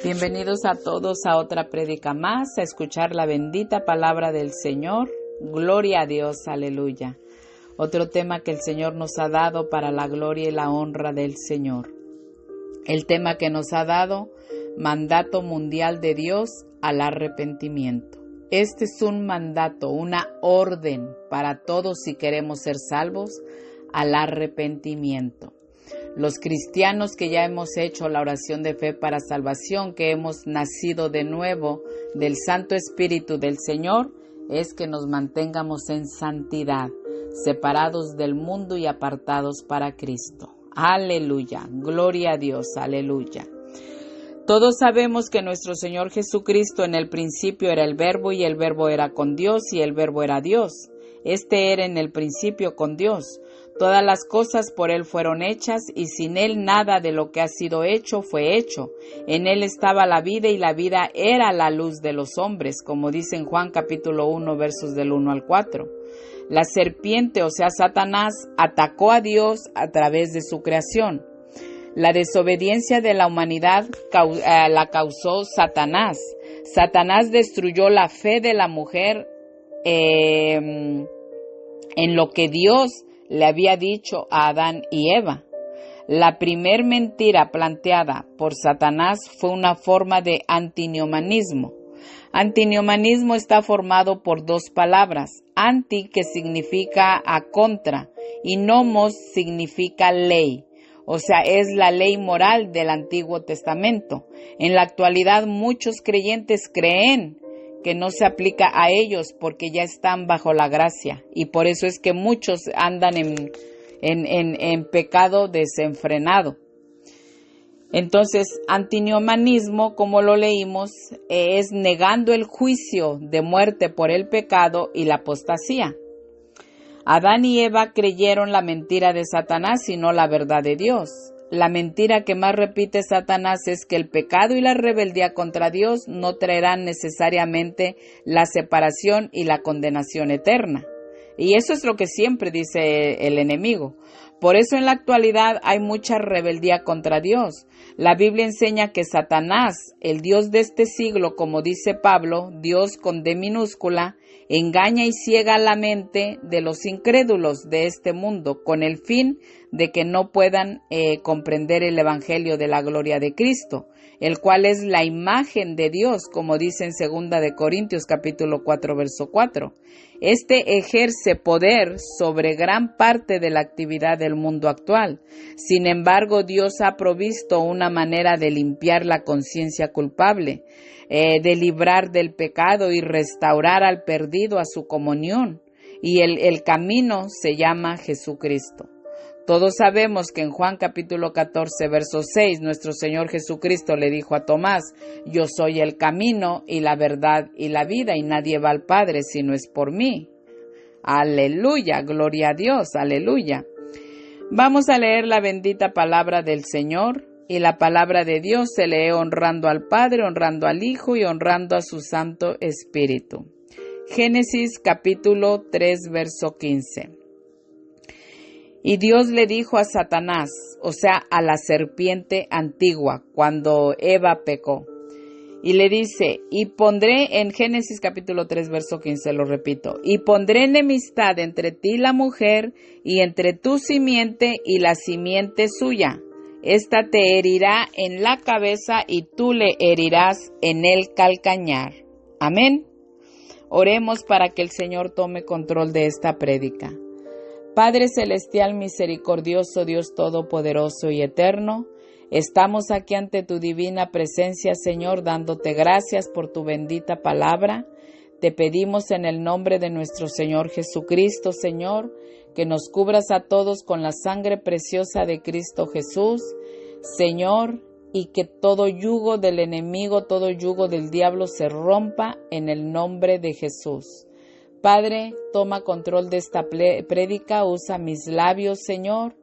Bienvenidos a todos a otra prédica más, a escuchar la bendita palabra del Señor. Gloria a Dios, aleluya. Otro tema que el Señor nos ha dado para la gloria y la honra del Señor. El tema que nos ha dado, mandato mundial de Dios al arrepentimiento. Este es un mandato, una orden para todos si queremos ser salvos, al arrepentimiento. Los cristianos que ya hemos hecho la oración de fe para salvación, que hemos nacido de nuevo del Santo Espíritu del Señor, es que nos mantengamos en santidad, separados del mundo y apartados para Cristo. Aleluya, gloria a Dios, aleluya. Todos sabemos que nuestro Señor Jesucristo en el principio era el Verbo y el Verbo era con Dios y el Verbo era Dios. Este era en el principio con Dios. Todas las cosas por Él fueron hechas, y sin Él nada de lo que ha sido hecho fue hecho. En Él estaba la vida, y la vida era la luz de los hombres, como dice en Juan capítulo 1, versos del 1 al 4. La serpiente, o sea, Satanás, atacó a Dios a través de su creación. La desobediencia de la humanidad la causó Satanás. Satanás destruyó la fe de la mujer en lo que Dios le había dicho a Adán y Eva. La primer mentira planteada por Satanás fue una forma de antinomianismo. Antinomianismo está formado por dos palabras, anti, que significa a contra, y nomos significa ley, o sea, es la ley moral del Antiguo Testamento. En la actualidad muchos creyentes creen que no se aplica a ellos porque ya están bajo la gracia, y por eso es que muchos andan en pecado desenfrenado. Entonces, antinomianismo, como lo leímos, es negando el juicio de muerte por el pecado y la apostasía. Adán y Eva creyeron la mentira de Satanás y no la verdad de Dios. La mentira que más repite Satanás es que el pecado y la rebeldía contra Dios no traerán necesariamente la separación y la condenación eterna. Y eso es lo que siempre dice el enemigo. Por eso en la actualidad hay mucha rebeldía contra Dios. La Biblia enseña que Satanás, el Dios de este siglo, como dice Pablo, Dios con D minúscula, engaña y ciega la mente de los incrédulos de este mundo con el fin de que no puedan comprender el evangelio de la gloria de Cristo, el cual es la imagen de Dios, como dice en 2 de Corintios capítulo 4, verso 4. Este ejerce poder sobre gran parte de la actividad del mundo actual. Sin embargo, Dios ha provisto una manera de limpiar la conciencia culpable, de librar del pecado y restaurar al perdido a su comunión. Y el camino se llama Jesucristo. Todos sabemos que en Juan capítulo 14, verso 6, nuestro Señor Jesucristo le dijo a Tomás: yo soy el camino y la verdad y la vida, y nadie va al Padre si no es por mí. Aleluya, gloria a Dios, aleluya. Vamos a leer la bendita palabra del Señor, y la palabra de Dios se lee honrando al Padre, honrando al Hijo y honrando a su Santo Espíritu. Génesis capítulo 3, verso 15. Y Dios le dijo a Satanás, o sea, a la serpiente antigua, cuando Eva pecó, y le dice, y pondré, en Génesis capítulo 3, verso 15, lo repito, y pondré enemistad entre ti y la mujer, y entre tu simiente y la simiente suya. Esta te herirá en la cabeza, y tú le herirás en el calcañar. Amén. Oremos para que el Señor tome control de esta prédica. Padre celestial, misericordioso, Dios todopoderoso y eterno, estamos aquí ante tu divina presencia, Señor, dándote gracias por tu bendita palabra. Te pedimos en el nombre de nuestro Señor Jesucristo, Señor, que nos cubras a todos con la sangre preciosa de Cristo Jesús, Señor, y que todo yugo del enemigo, todo yugo del diablo se rompa en el nombre de Jesús. Padre, toma control de esta prédica, usa mis labios, Señor,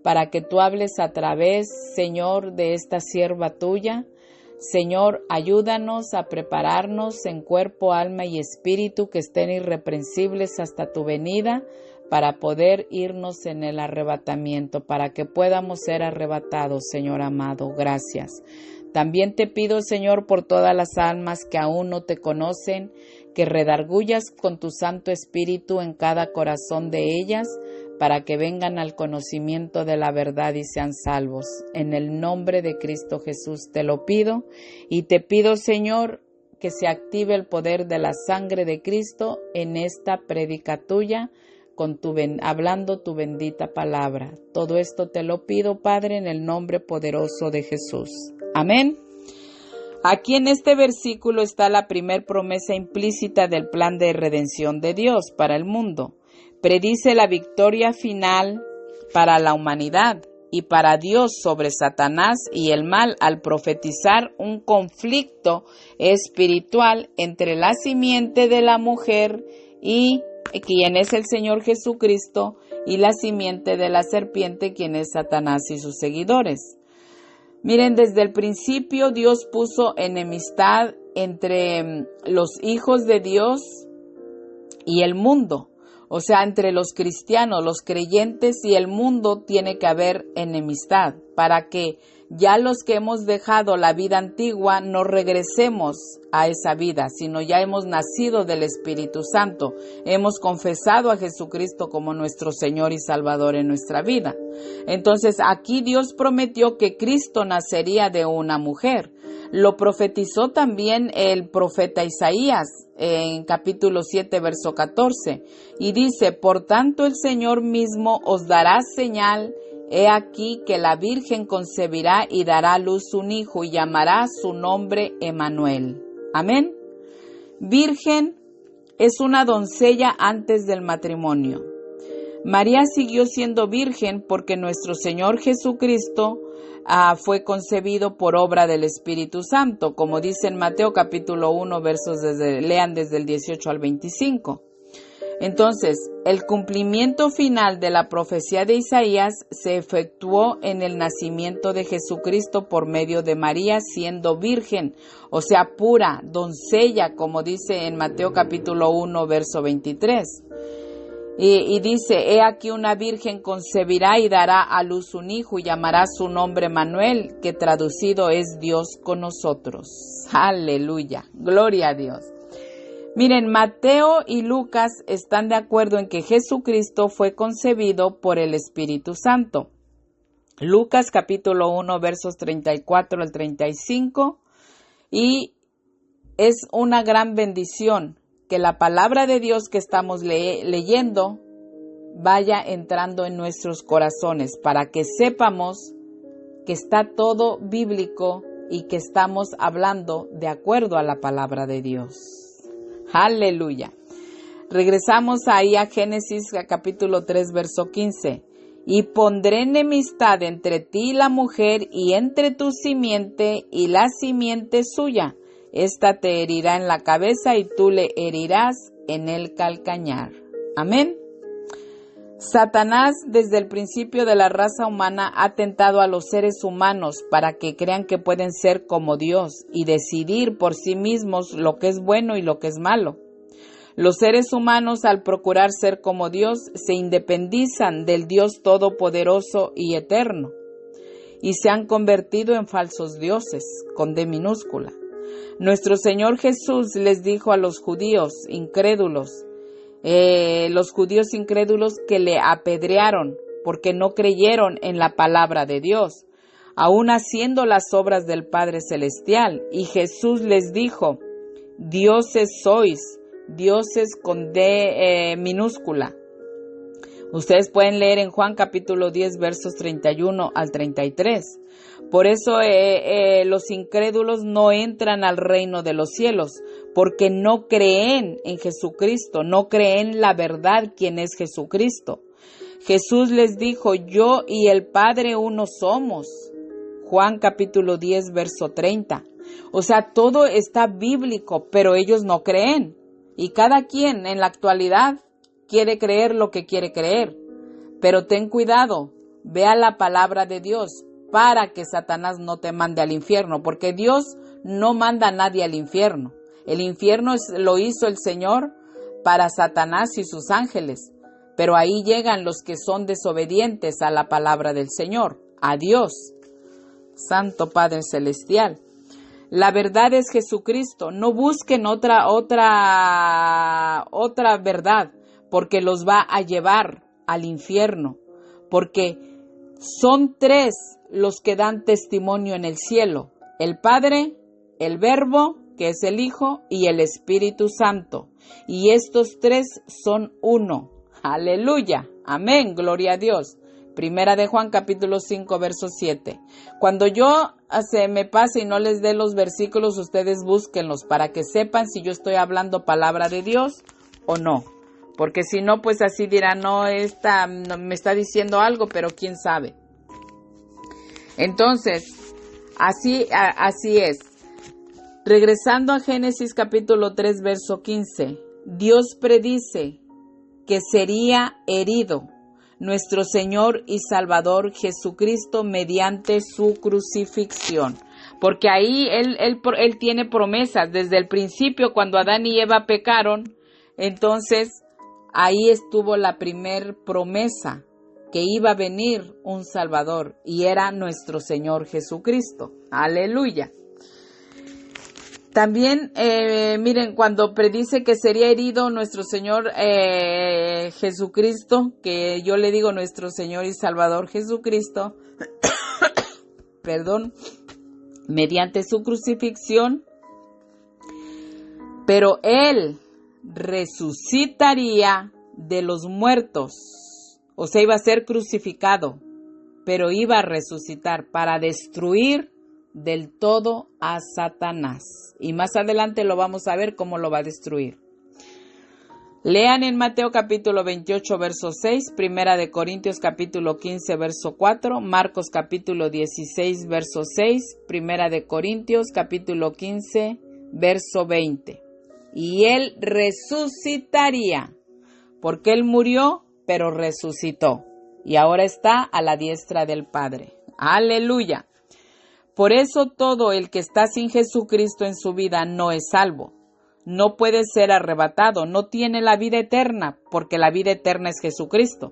para que tú hables a través, Señor, de esta sierva tuya. Señor, ayúdanos a prepararnos en cuerpo, alma y espíritu, que estén irreprensibles hasta tu venida, para poder irnos en el arrebatamiento, para que podamos ser arrebatados, Señor amado. Gracias. También te pido, Señor, por todas las almas que aún no te conocen, que redargullas con tu Santo Espíritu en cada corazón de ellas, para que vengan al conocimiento de la verdad y sean salvos. En el nombre de Cristo Jesús te lo pido, y te pido, Señor, que se active el poder de la sangre de Cristo en esta prédica tuya, hablando tu bendita palabra. Todo esto te lo pido, Padre, en el nombre poderoso de Jesús. Amén. Aquí en este versículo está la primer promesa implícita del plan de redención de Dios para el mundo. Predice la victoria final para la humanidad y para Dios sobre Satanás y el mal al profetizar un conflicto espiritual entre la simiente de la mujer y quien es el Señor Jesucristo y la simiente de la serpiente, quien es Satanás y sus seguidores. Miren, desde el principio Dios puso enemistad entre los hijos de Dios y el mundo. O sea, entre los cristianos, los creyentes y el mundo tiene que haber enemistad para que ya los que hemos dejado la vida antigua no regresemos a esa vida, sino ya hemos nacido del Espíritu Santo. Hemos confesado a Jesucristo como nuestro Señor y Salvador en nuestra vida. Entonces, aquí Dios prometió que Cristo nacería de una mujer. Lo profetizó también el profeta Isaías en capítulo 7, verso 14. Y dice, por tanto el Señor mismo os dará señal. He aquí que la Virgen concebirá y dará a luz un hijo y llamará su nombre Emmanuel. Amén. Virgen es una doncella antes del matrimonio. María siguió siendo virgen porque nuestro Señor Jesucristo fue concebido por obra del Espíritu Santo, como dice en Mateo capítulo 1, lean desde el 18 al 25. Entonces, el cumplimiento final de la profecía de Isaías se efectuó en el nacimiento de Jesucristo por medio de María siendo virgen, o sea, pura, doncella, como dice en Mateo capítulo 1, verso 23. Y dice, he aquí una virgen concebirá y dará a luz un hijo y llamará su nombre Manuel, que traducido es Dios con nosotros. Aleluya, gloria a Dios. Miren, Mateo y Lucas están de acuerdo en que Jesucristo fue concebido por el Espíritu Santo. Lucas capítulo 1 versos 34 al 35, y es una gran bendición que la palabra de Dios que estamos leyendo vaya entrando en nuestros corazones para que sepamos que está todo bíblico y que estamos hablando de acuerdo a la palabra de Dios. Aleluya. Regresamos ahí a Génesis capítulo 3 verso 15. Y pondré enemistad entre ti y la mujer y entre tu simiente y la simiente suya. Esta te herirá en la cabeza y tú le herirás en el calcañar. Amén. Satanás desde el principio de la raza humana ha tentado a los seres humanos para que crean que pueden ser como Dios y decidir por sí mismos lo que es bueno y lo que es malo. Los seres humanos, al procurar ser como Dios, se independizan del Dios todopoderoso y eterno y se han convertido en falsos dioses, con D minúscula. Nuestro Señor Jesús les dijo a los judíos incrédulos, que le apedrearon porque no creyeron en la palabra de Dios, aun haciendo las obras del Padre Celestial. Y Jesús les dijo, dioses sois, dioses con D minúscula. Ustedes pueden leer en Juan capítulo 10 versos 31 al 33. Por eso los incrédulos no entran al reino de los cielos, porque no creen en Jesucristo, no creen la verdad quien es Jesucristo. Jesús les dijo, yo y el Padre uno somos. Juan capítulo 10 verso 30. O sea, todo está bíblico, pero ellos no creen. Y cada quien en la actualidad quiere creer lo que quiere creer. Pero ten cuidado, vea la palabra de Dios para que Satanás no te mande al infierno, porque Dios no manda a nadie al infierno. El infierno lo hizo el Señor para Satanás y sus ángeles, pero ahí llegan los que son desobedientes a la palabra del Señor, a Dios. Santo Padre Celestial. La verdad es Jesucristo. No busquen otra verdad, porque los va a llevar al infierno, porque son tres los que dan testimonio en el cielo: el Padre, el Verbo, que es el Hijo, y el Espíritu Santo. Y estos tres son uno. Aleluya. Amén. Gloria a Dios. Primera de Juan, capítulo 5, verso 7. Cuando yo se me pase y no les dé los versículos, ustedes búsquenlos para que sepan si yo estoy hablando palabra de Dios o no. Porque si no, pues así dirán, no, me está diciendo algo, pero quién sabe. Entonces, así es. Regresando a Génesis capítulo 3, verso 15, Dios predice que sería herido nuestro Señor y Salvador Jesucristo mediante su crucifixión. Porque ahí Él tiene promesas. Desde el principio, cuando Adán y Eva pecaron, entonces ahí estuvo la primer promesa, que iba a venir un Salvador, y era nuestro Señor Jesucristo. Aleluya. También, miren, cuando predice que sería herido nuestro Señor Jesucristo, que yo le digo nuestro Señor y Salvador Jesucristo, perdón, mediante su crucifixión, pero Él resucitaría de los muertos. O sea, iba a ser crucificado, pero iba a resucitar para destruir del todo a Satanás. Y más adelante lo vamos a ver cómo lo va a destruir. Lean en Mateo capítulo 28, verso 6, Primera de Corintios capítulo 15, verso 4, Marcos capítulo 16, verso 6, Primera de Corintios capítulo 15, verso 20. Y Él resucitaría, porque Él murió, pero resucitó. Y ahora está a la diestra del Padre. Aleluya. Por eso todo el que está sin Jesucristo en su vida no es salvo. No puede ser arrebatado, no tiene la vida eterna, porque la vida eterna es Jesucristo.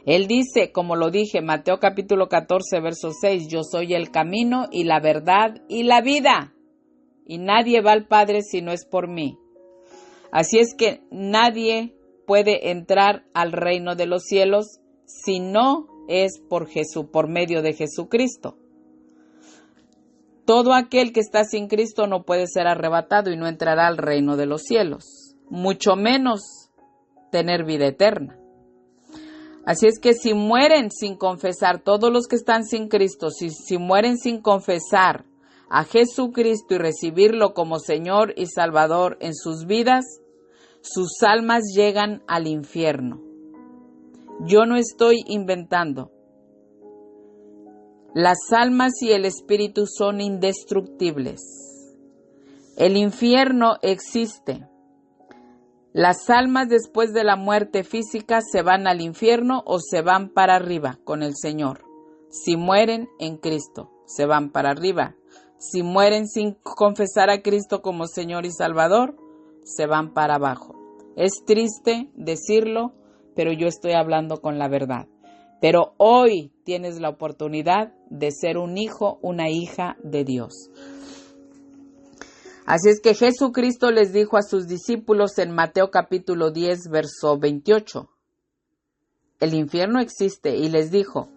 Él dice, como lo dije, Mateo capítulo 14, verso 6, yo soy el camino y la verdad y la vida, y nadie va al Padre si no es por mí. Así es que nadie puede entrar al reino de los cielos si no es por medio de Jesucristo. Todo aquel que está sin Cristo no puede ser arrebatado y no entrará al reino de los cielos, mucho menos tener vida eterna. Así es que si mueren sin confesar, todos los que están sin Cristo, si mueren sin confesar a Jesucristo y recibirlo como Señor y Salvador en sus vidas, sus almas llegan al infierno. Yo no estoy inventando. Las almas y el espíritu son indestructibles. El infierno existe. Las almas después de la muerte física se van al infierno o se van para arriba con el Señor. Si mueren en Cristo, se van para arriba. Si mueren sin confesar a Cristo como Señor y Salvador, se van para abajo. Es triste decirlo, pero yo estoy hablando con la verdad. Pero hoy tienes la oportunidad de ser un hijo, una hija de Dios. Así es que Jesucristo les dijo a sus discípulos en Mateo capítulo 10, verso 28. El infierno existe y les dijo,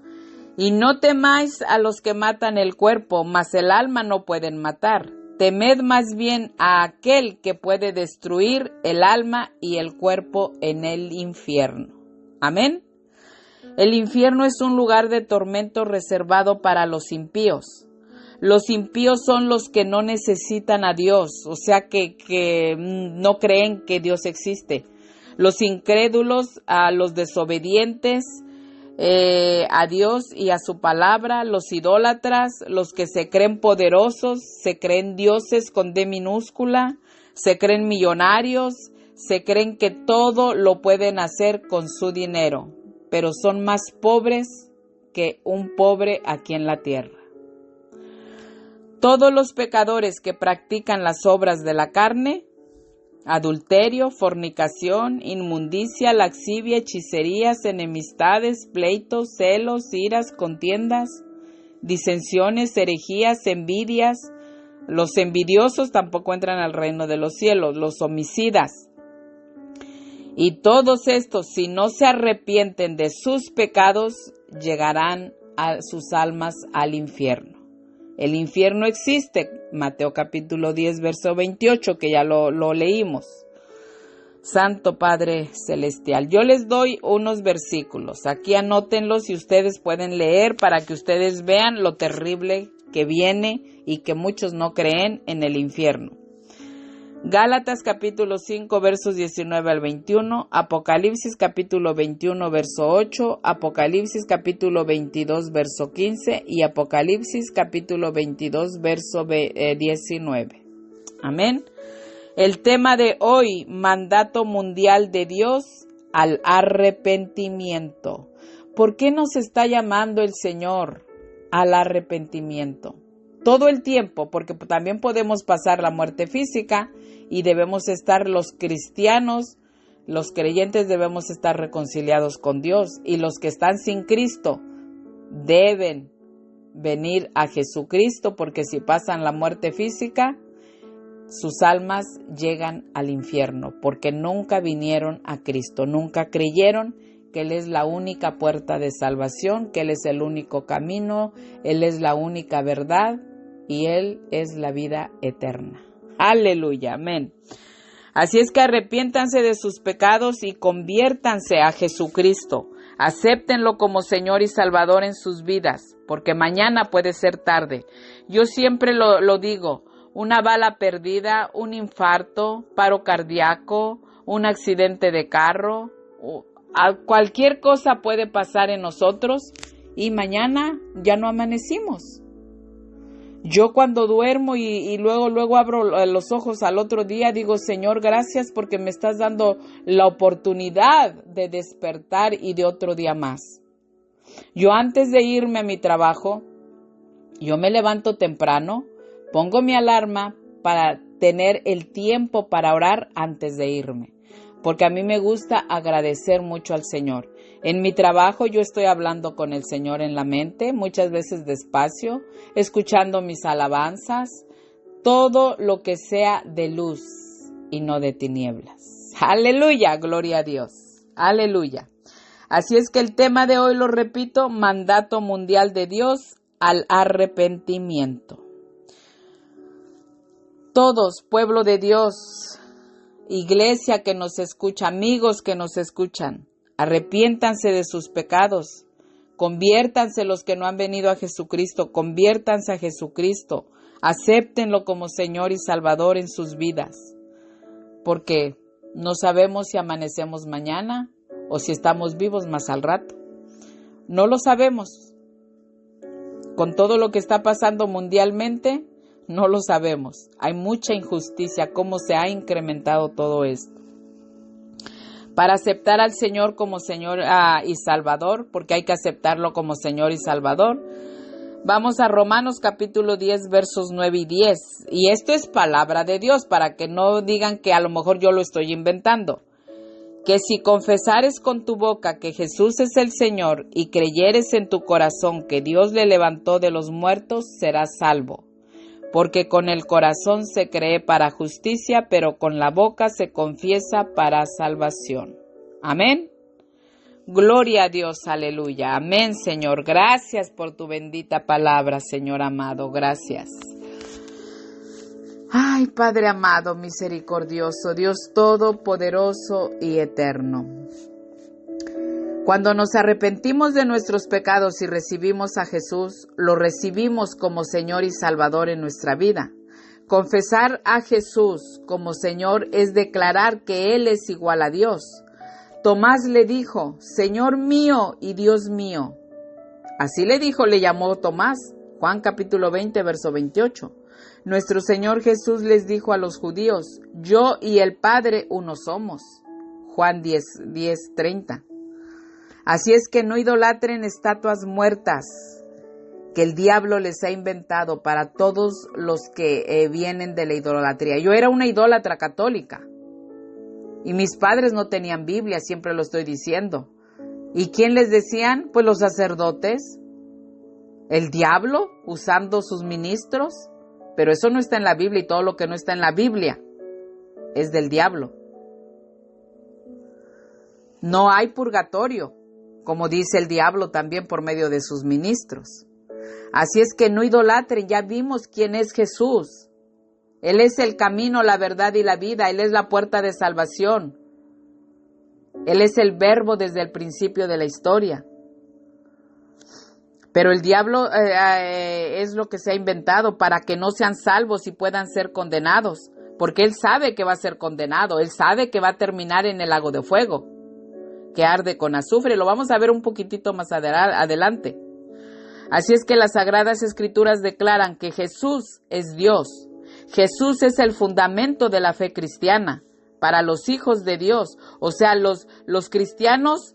y no temáis a los que matan el cuerpo, mas el alma no pueden matar. Temed más bien a aquel que puede destruir el alma y el cuerpo en el infierno. Amén. El infierno es un lugar de tormento reservado para los impíos. Los impíos son los que no necesitan a Dios, o sea que no creen que Dios existe. Los incrédulos, a los desobedientes a Dios y a su palabra, los idólatras, los que se creen poderosos, se creen dioses con D minúscula, se creen millonarios, se creen que todo lo pueden hacer con su dinero, pero son más pobres que un pobre aquí en la tierra. Todos los pecadores que practican las obras de la carne, adulterio, fornicación, inmundicia, laxivia, hechicerías, enemistades, pleitos, celos, iras, contiendas, disensiones, herejías, envidias. Los envidiosos tampoco entran al reino de los cielos, los homicidas. Y todos estos, si no se arrepienten de sus pecados, llegarán a sus almas al infierno. El infierno existe, Mateo capítulo 10, verso 28, que ya lo leímos. Santo Padre Celestial, yo les doy unos versículos, aquí anótenlos y ustedes pueden leer para que ustedes vean lo terrible que viene y que muchos no creen en el infierno. Gálatas capítulo 5 versos 19 al 21, Apocalipsis capítulo 21 verso 8, Apocalipsis capítulo 22 verso 15 y Apocalipsis capítulo 22 verso 19. Amén. El tema de hoy, mandato mundial de Dios al arrepentimiento. ¿Por qué nos está llamando el Señor al arrepentimiento? Todo el tiempo, porque también podemos pasar la muerte física y debemos estar los cristianos, los creyentes debemos estar reconciliados con Dios y los que están sin Cristo deben venir a Jesucristo porque si pasan la muerte física, sus almas llegan al infierno porque nunca vinieron a Cristo, nunca creyeron que Él es la única puerta de salvación, que Él es el único camino, Él es la única verdad y Él es la vida eterna. Aleluya, amén. Así es que arrepiéntanse de sus pecados y conviértanse a Jesucristo. Acéptenlo como Señor y Salvador en sus vidas, porque mañana puede ser tarde. Yo siempre lo digo, una bala perdida, un infarto, paro cardíaco, un accidente de carro, cualquier cosa puede pasar en nosotros y mañana ya no amanecimos. Yo cuando duermo y luego abro los ojos al otro día, digo, Señor, gracias porque me estás dando la oportunidad de despertar y de otro día más. Yo antes de irme a mi trabajo, yo me levanto temprano, pongo mi alarma para tener el tiempo para orar antes de irme, porque a mí me gusta agradecer mucho al Señor. En mi trabajo yo estoy hablando con el Señor en la mente, muchas veces despacio, escuchando mis alabanzas, todo lo que sea de luz y no de tinieblas. Aleluya, gloria a Dios, aleluya. Así es que el tema de hoy, lo repito, mandato mundial de Dios al arrepentimiento. Todos, pueblo de Dios, iglesia que nos escucha, amigos que nos escuchan, arrepiéntanse de sus pecados, conviértanse los que no han venido a Jesucristo, conviértanse a Jesucristo, acéptenlo como Señor y Salvador en sus vidas, porque no sabemos si amanecemos mañana o si estamos vivos más al rato. No lo sabemos. Con todo lo que está pasando mundialmente, no lo sabemos. Hay mucha injusticia, cómo se ha incrementado todo esto. Para aceptar al Señor como Señor y Salvador, porque hay que aceptarlo como Señor y Salvador, vamos a Romanos capítulo 10, versos 9 y 10. Y esto es palabra de Dios, para que no digan que a lo mejor yo lo estoy inventando. Que si confesares con tu boca que Jesús es el Señor y creyeres en tu corazón que Dios le levantó de los muertos, serás salvo. Porque con el corazón se cree para justicia, pero con la boca se confiesa para salvación. Amén. Gloria a Dios, aleluya. Amén, Señor. Gracias por tu bendita palabra, Señor amado. Gracias. Ay, Padre amado, misericordioso, Dios todopoderoso y eterno. Cuando nos arrepentimos de nuestros pecados y recibimos a Jesús, lo recibimos como Señor y Salvador en nuestra vida. Confesar a Jesús como Señor es declarar que Él es igual a Dios. Tomás le dijo, Señor mío y Dios mío. Así le llamó Tomás, Juan capítulo 20, verso 28. Nuestro Señor Jesús les dijo a los judíos, yo y el Padre uno somos. Juan 10:30. Así es que no idolatren estatuas muertas que el diablo les ha inventado para todos los que vienen de la idolatría. Yo era una idólatra católica y mis padres no tenían Biblia, siempre lo estoy diciendo. ¿Y quién les decían? Pues los sacerdotes. ¿El diablo usando sus ministros? Pero eso no está en la Biblia, y todo lo que no está en la Biblia es del diablo. No hay purgatorio, como dice el diablo también por medio de sus ministros. Así es que no idolatren, ya vimos quién es Jesús. Él es el camino, la verdad y la vida. Él es la puerta de salvación. Él es el verbo desde el principio de la historia. Pero el diablo es lo que se ha inventado para que no sean salvos y puedan ser condenados. Porque él sabe que va a ser condenado. Él sabe que va a terminar en el lago de fuego, que arde con azufre. Lo vamos a ver un poquitito más adelante. Así es que las Sagradas Escrituras declaran que Jesús es Dios. Jesús es el fundamento de la fe cristiana para los hijos de Dios. O sea, los cristianos,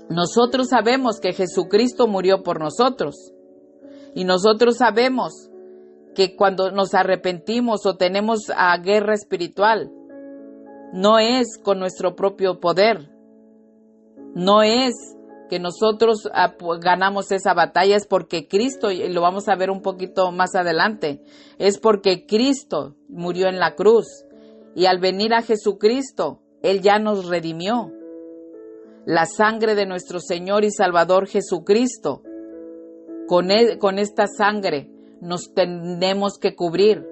nosotros sabemos que Jesucristo murió por nosotros. Y nosotros sabemos que cuando nos arrepentimos o tenemos guerra espiritual, no es con nuestro propio poder. No es que nosotros ganamos esa batalla, es porque Cristo, y lo vamos a ver un poquito más adelante, es porque Cristo murió en la cruz. Y al venir a Jesucristo, Él ya nos redimió. La sangre de nuestro Señor y Salvador Jesucristo, con esta sangre nos tenemos que cubrir.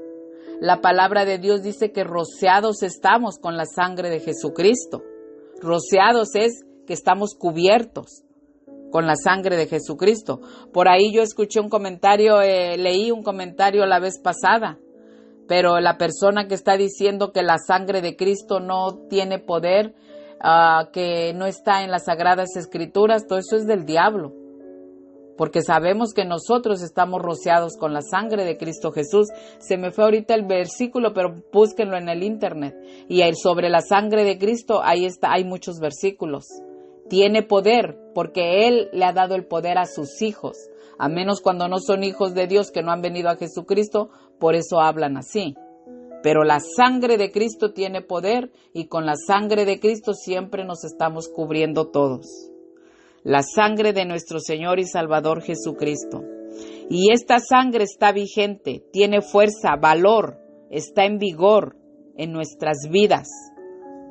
La palabra de Dios dice que rociados estamos con la sangre de Jesucristo. Rociados es que estamos cubiertos con la sangre de Jesucristo. Por ahí yo escuché un comentario, leí un comentario la vez pasada, pero la persona que está diciendo que la sangre de Cristo no tiene poder, que no está en las Sagradas Escrituras, todo eso es del diablo. Porque sabemos que nosotros estamos rociados con la sangre de Cristo Jesús. Se me fue ahorita el versículo, pero búsquenlo en el internet. Y sobre la sangre de Cristo, ahí está, hay muchos versículos. Tiene poder, porque Él le ha dado el poder a sus hijos. A menos cuando no son hijos de Dios, que no han venido a Jesucristo, por eso hablan así. Pero la sangre de Cristo tiene poder, y con la sangre de Cristo siempre nos estamos cubriendo todos. La sangre de nuestro Señor y Salvador Jesucristo. Y esta sangre está vigente, tiene fuerza, valor, está en vigor en nuestras vidas.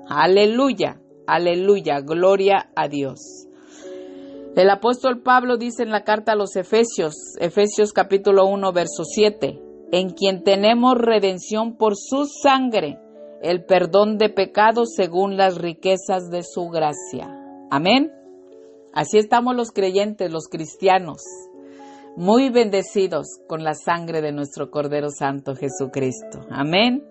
Aleluya, aleluya, gloria a Dios. El apóstol Pablo dice en la carta a los Efesios, Efesios capítulo 1, verso 7, en quien tenemos redención por su sangre, el perdón de pecados según las riquezas de su gracia. Amén. Así estamos los creyentes, los cristianos, muy bendecidos con la sangre de nuestro Cordero Santo Jesucristo. Amén.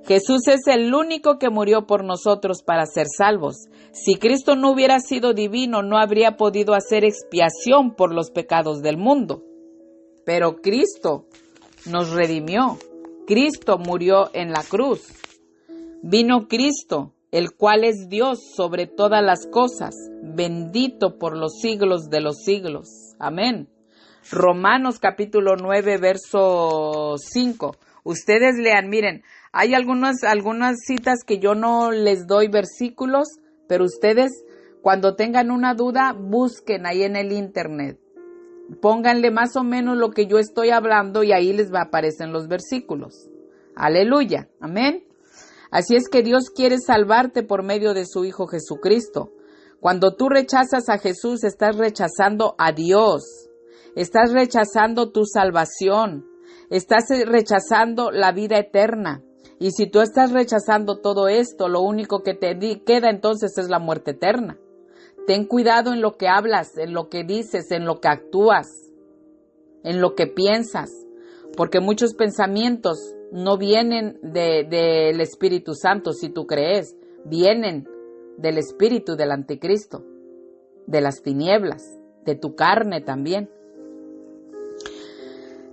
Jesús es el único que murió por nosotros para ser salvos. Si Cristo no hubiera sido divino, no habría podido hacer expiación por los pecados del mundo. Pero Cristo nos redimió. Cristo murió en la cruz. Vino Cristo, el cual es Dios sobre todas las cosas, bendito por los siglos de los siglos. Amén. Romanos capítulo 9, verso 5. Ustedes lean, miren, hay algunas citas que yo no les doy versículos, pero ustedes cuando tengan una duda, busquen ahí en el internet. Pónganle más o menos lo que yo estoy hablando y ahí les aparecen los versículos. Aleluya. Amén. Así es que Dios quiere salvarte por medio de su Hijo Jesucristo. Cuando tú rechazas a Jesús, estás rechazando a Dios. Estás rechazando tu salvación. Estás rechazando la vida eterna. Y si tú estás rechazando todo esto, lo único que te queda entonces es la muerte eterna. Ten cuidado en lo que hablas, en lo que dices, en lo que actúas, en lo que piensas. Porque muchos pensamientos no vienen del Espíritu Santo, si tú crees. Vienen del espíritu del anticristo, de las tinieblas, de tu carne también.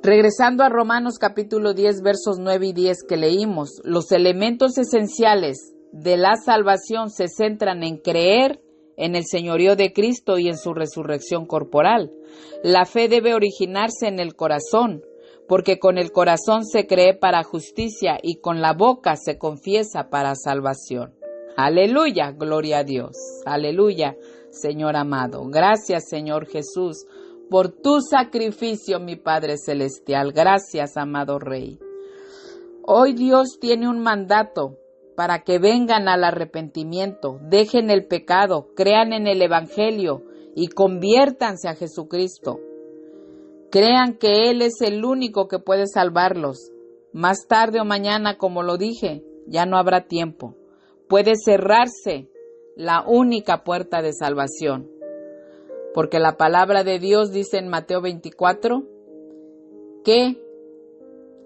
Regresando a Romanos capítulo 10, versos 9 y 10 que leímos, los elementos esenciales de la salvación se centran en creer en el señorío de Cristo y en su resurrección corporal. La fe debe originarse en el corazón, porque con el corazón se cree para justicia y con la boca se confiesa para salvación. Aleluya, gloria a Dios. Aleluya, Señor amado. Gracias, Señor Jesús, por tu sacrificio, mi Padre Celestial. Gracias, amado Rey. Hoy Dios tiene un mandato para que vengan al arrepentimiento, dejen el pecado, crean en el Evangelio y conviértanse a Jesucristo. Crean que Él es el único que puede salvarlos. Más tarde o mañana, como lo dije, ya no habrá tiempo. Puede cerrarse la única puerta de salvación. Porque la palabra de Dios dice en Mateo 24 que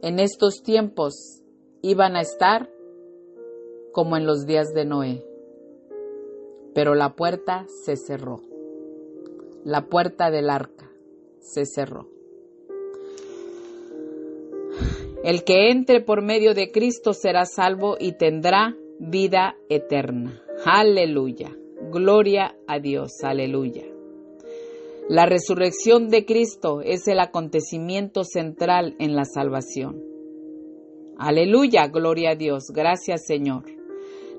en estos tiempos iban a estar como en los días de Noé. Pero la puerta se cerró. La puerta del arca se cerró. El que entre por medio de Cristo será salvo y tendrá vida eterna. Aleluya. Gloria a Dios. Aleluya. La resurrección de Cristo es el acontecimiento central en la salvación. Aleluya. Gloria a Dios. Gracias, Señor.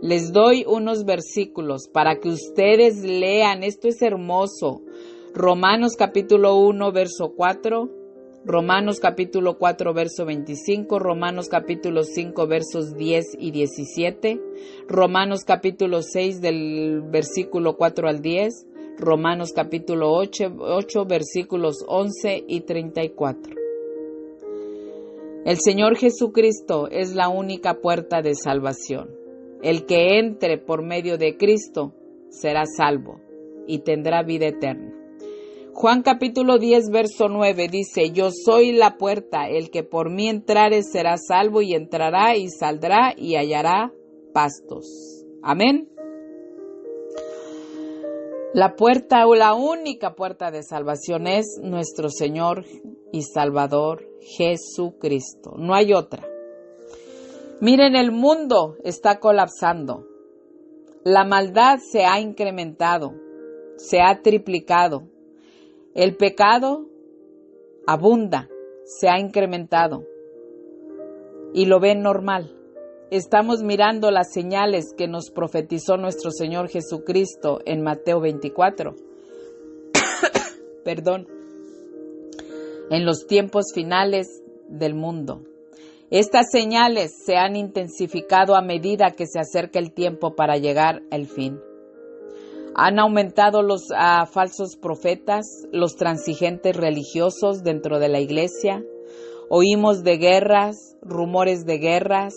Les doy unos versículos para que ustedes lean. Esto es hermoso. Romanos capítulo 1, verso 4. Romanos capítulo 4, verso 25, Romanos capítulo 5, versos 10 y 17, Romanos capítulo 6 del versículo 4 al 10, Romanos capítulo 8, versículos 11 y 34. El Señor Jesucristo es la única puerta de salvación. El que entre por medio de Cristo será salvo y tendrá vida eterna. Juan capítulo 10, verso 9 dice, yo soy la puerta, el que por mí entrare será salvo y entrará y saldrá y hallará pastos. Amén. La puerta o la única puerta de salvación es nuestro Señor y Salvador Jesucristo. No hay otra. Miren, el mundo está colapsando. La maldad se ha incrementado, se ha triplicado. El pecado abunda, se ha incrementado y lo ven normal. Estamos mirando las señales que nos profetizó nuestro Señor Jesucristo en Mateo 24. En los tiempos finales del mundo. Estas señales se han intensificado a medida que se acerca el tiempo para llegar al fin. Han aumentado los falsos profetas, los transigentes religiosos dentro de la iglesia. Oímos de guerras, rumores de guerras,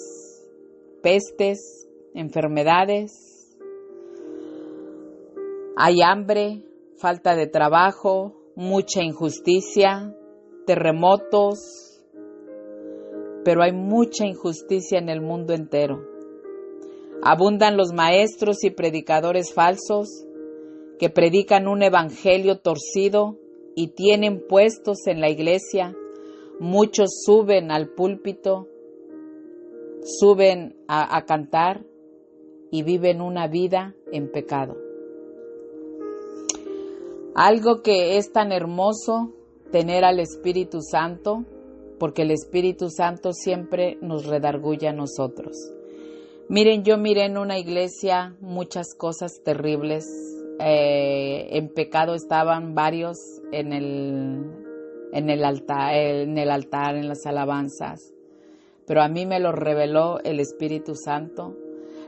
pestes, enfermedades. Hay hambre, falta de trabajo, mucha injusticia, terremotos. Pero hay mucha injusticia en el mundo entero. Abundan los maestros y predicadores falsos que predican un evangelio torcido y tienen puestos en la iglesia. Muchos suben al púlpito, suben a cantar y viven una vida en pecado. Algo que es tan hermoso tener al Espíritu Santo, porque el Espíritu Santo siempre nos redarguye a nosotros. Miren, yo miré en una iglesia muchas cosas terribles. En pecado estaban varios en el altar, en las alabanzas. Pero a mí me lo reveló el Espíritu Santo.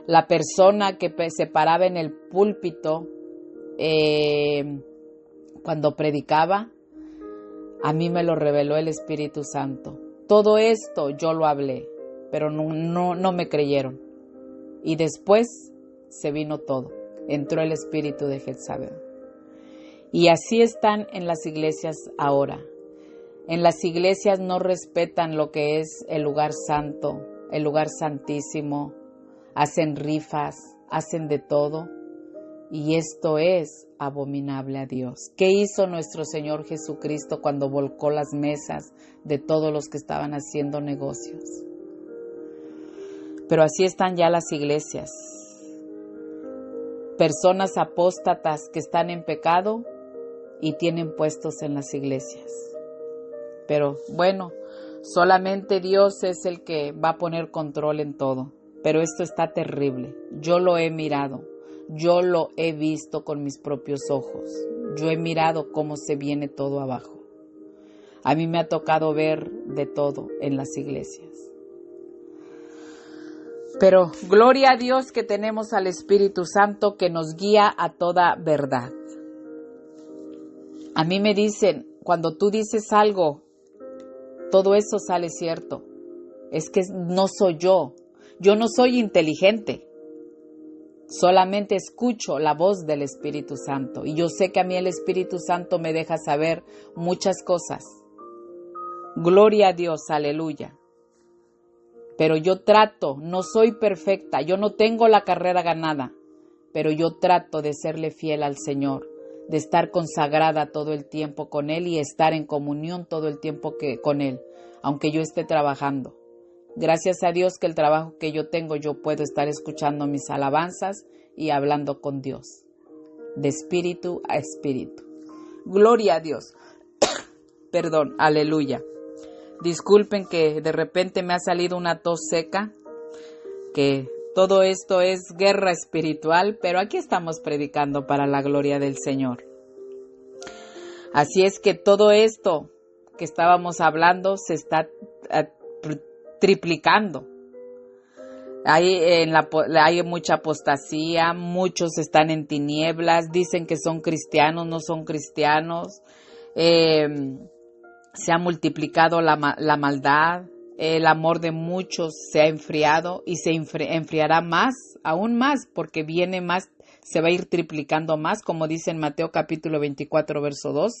La persona que se paraba en el púlpito cuando predicaba, a mí me lo reveló el Espíritu Santo. Todo esto yo lo hablé, pero no me creyeron. Y después se vino todo. Entró el espíritu de Jezabel. Y así están en las iglesias ahora. En las iglesias no respetan lo que es el lugar santo, el lugar santísimo. Hacen rifas, hacen de todo. Y esto es abominable a Dios. ¿Qué hizo nuestro Señor Jesucristo cuando volcó las mesas de todos los que estaban haciendo negocios? Pero así están ya las iglesias. Personas apóstatas que están en pecado y tienen puestos en las iglesias. Pero bueno, solamente Dios es el que va a poner control en todo. Pero esto está terrible. Yo lo he mirado. Yo lo he visto con mis propios ojos. yo he mirado cómo se viene todo abajo. A mí me ha tocado ver de todo en las iglesias. Pero gloria a Dios que tenemos al Espíritu Santo que nos guía a toda verdad. A mí me dicen, cuando tú dices algo, todo eso sale cierto. Es que no soy yo. Yo no soy inteligente. Solamente escucho la voz del Espíritu Santo. Y yo sé que a mí el Espíritu Santo me deja saber muchas cosas. Gloria a Dios, aleluya. Pero yo trato, no soy perfecta, yo no tengo la carrera ganada, pero yo trato de serle fiel al Señor, de estar consagrada todo el tiempo con Él y estar en comunión todo el tiempo con Él, aunque yo esté trabajando. Gracias a Dios que el trabajo que yo tengo, yo puedo estar escuchando mis alabanzas y hablando con Dios, de espíritu a espíritu. Gloria a Dios. Perdón, aleluya. Disculpen que de repente me ha salido una tos seca, que todo esto es guerra espiritual, pero aquí estamos predicando para la gloria del Señor. Así es que todo esto que estábamos hablando se está triplicando. Hay mucha apostasía, muchos están en tinieblas, dicen que son cristianos, no son cristianos. Se ha multiplicado la maldad, el amor de muchos se ha enfriado y se enfriará más, aún más, porque viene más, se va a ir triplicando más, como dice en Mateo capítulo 24, verso 2.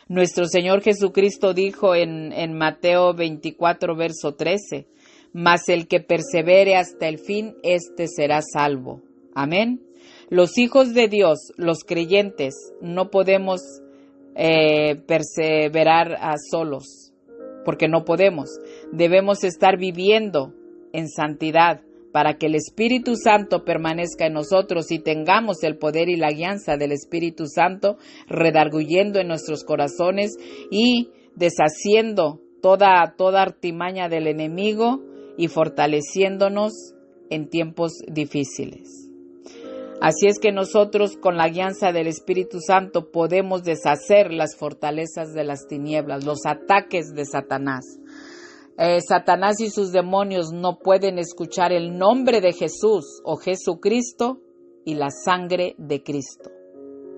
Nuestro Señor Jesucristo dijo en Mateo 24, verso 13, mas el que persevere hasta el fin, éste será salvo. Amén. Los hijos de Dios, los creyentes, no podemos perseverar solos, porque no podemos. Debemos estar viviendo en santidad para que el Espíritu Santo permanezca en nosotros y tengamos el poder y la guianza del Espíritu Santo redarguyendo en nuestros corazones y deshaciendo toda artimaña del enemigo y fortaleciéndonos en tiempos difíciles. Así es que nosotros con la guianza del Espíritu Santo podemos deshacer las fortalezas de las tinieblas, los ataques de Satanás. Satanás y sus demonios no pueden escuchar el nombre de Jesús o Jesucristo y la sangre de Cristo.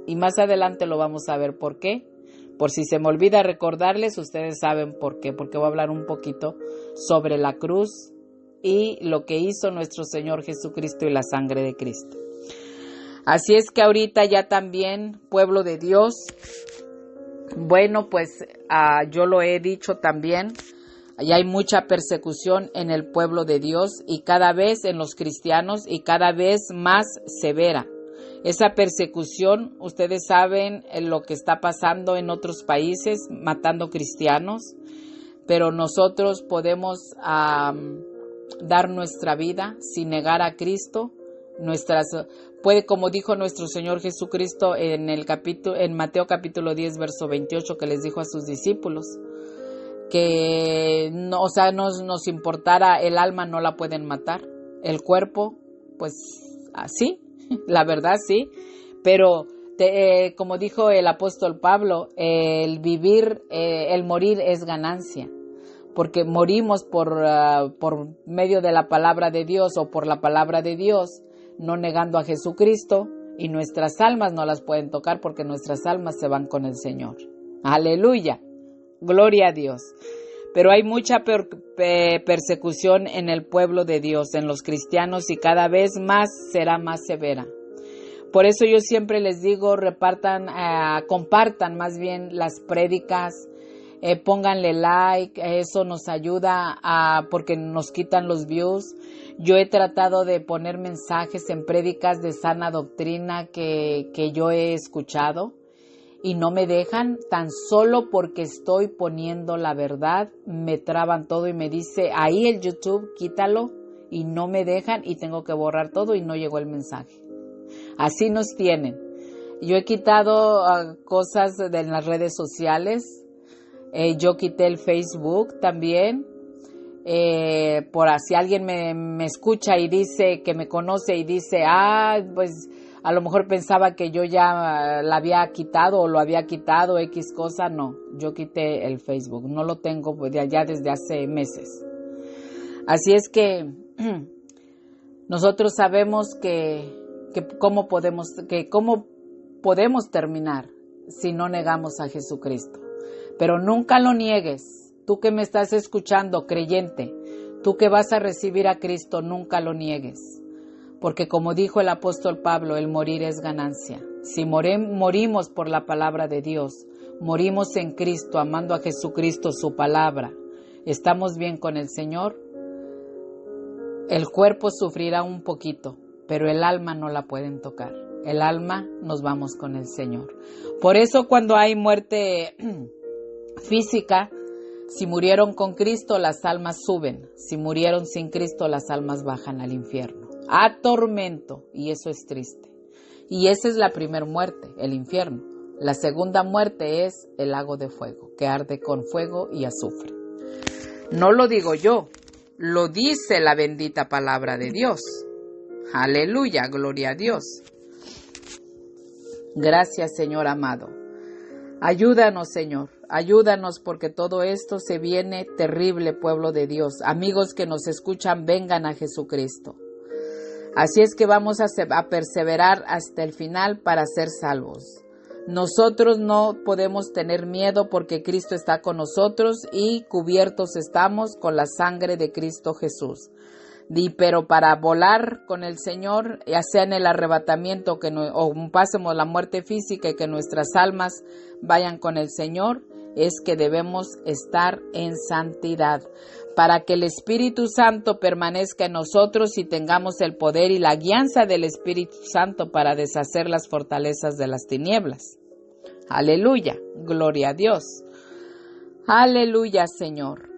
Y más adelante lo vamos a ver por qué. Por si se me olvida recordarles, ustedes saben por qué, porque voy a hablar un poquito sobre la cruz y lo que hizo nuestro Señor Jesucristo y la sangre de Cristo. Así es que ahorita ya también, pueblo de Dios, bueno, pues yo lo he dicho también, ya hay mucha persecución en el pueblo de Dios y cada vez en los cristianos y cada vez más severa. Esa persecución, ustedes saben lo que está pasando en otros países, matando cristianos, pero nosotros podemos dar nuestra vida sin negar a Cristo. Como dijo nuestro Señor Jesucristo en Mateo capítulo 10, verso 28, que les dijo a sus discípulos, que no nos importara el alma, no la pueden matar, el cuerpo, pues así, la verdad sí, pero como dijo el apóstol Pablo, el morir es ganancia, porque morimos por medio de la palabra de Dios o por la palabra de Dios, no negando a Jesucristo, y nuestras almas no las pueden tocar porque nuestras almas se van con el Señor. Aleluya, gloria a Dios. Pero hay mucha persecución en el pueblo de Dios, en los cristianos, y cada vez más será más severa. Por eso yo siempre les digo, compartan más bien las prédicas, pónganle like, eso nos ayuda porque nos quitan los views. Yo he tratado de poner mensajes en prédicas de sana doctrina que yo he escuchado y no me dejan, tan solo porque estoy poniendo la verdad, me traban todo y me dice, ahí el YouTube, quítalo, y no me dejan y tengo que borrar todo y no llegó el mensaje. Así nos tienen. Yo he quitado cosas de las redes sociales, yo quité el Facebook también, por así alguien me escucha y dice que me conoce y dice, pues a lo mejor pensaba que yo ya la había quitado o lo había quitado, X cosa. No, yo quité el Facebook, no lo tengo ya desde hace meses. Así es que nosotros sabemos que cómo podemos terminar si no negamos a Jesucristo. Pero nunca lo niegues. Tú que me estás escuchando, creyente, tú que vas a recibir a Cristo, nunca lo niegues. Porque como dijo el apóstol Pablo, el morir es ganancia. Si morimos por la palabra de Dios, morimos en Cristo, amando a Jesucristo, su palabra, estamos bien con el Señor, el cuerpo sufrirá un poquito, pero el alma no la pueden tocar. El alma nos vamos con el Señor. Por eso cuando hay muerte física, si murieron con Cristo, las almas suben. Si murieron sin Cristo, las almas bajan al infierno, a tormento, y eso es triste. Y esa es la primera muerte, el infierno. La segunda muerte es el lago de fuego, que arde con fuego y azufre. No lo digo yo, lo dice la bendita palabra de Dios. Aleluya, gloria a Dios. Gracias, Señor amado. Ayúdanos, Señor, ayúdanos, porque todo esto se viene terrible, pueblo de Dios. Amigos que nos escuchan, vengan a Jesucristo. Así es que vamos a perseverar hasta el final para ser salvos. Nosotros no podemos tener miedo porque Cristo está con nosotros y cubiertos estamos con la sangre de Cristo Jesús. Pero para volar con el Señor, ya sea en el arrebatamiento o pasemos la muerte física y que nuestras almas vayan con el Señor, es que debemos estar en santidad para que el Espíritu Santo permanezca en nosotros y tengamos el poder y la guianza del Espíritu Santo para deshacer las fortalezas de las tinieblas. Aleluya, gloria a Dios. Aleluya, Señor.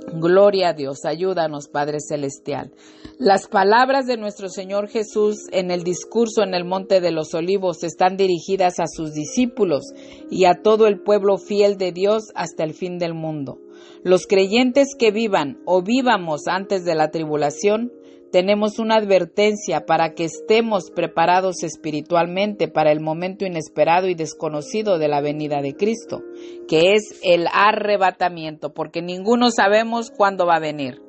Gloria a Dios, ayúdanos, Padre Celestial. Las palabras de nuestro Señor Jesús en el discurso en el Monte de los Olivos están dirigidas a sus discípulos y a todo el pueblo fiel de Dios hasta el fin del mundo. Los creyentes que vivan o vivamos antes de la tribulación, tenemos una advertencia para que estemos preparados espiritualmente para el momento inesperado y desconocido de la venida de Cristo, que es el arrebatamiento, porque ninguno sabemos cuándo va a venir,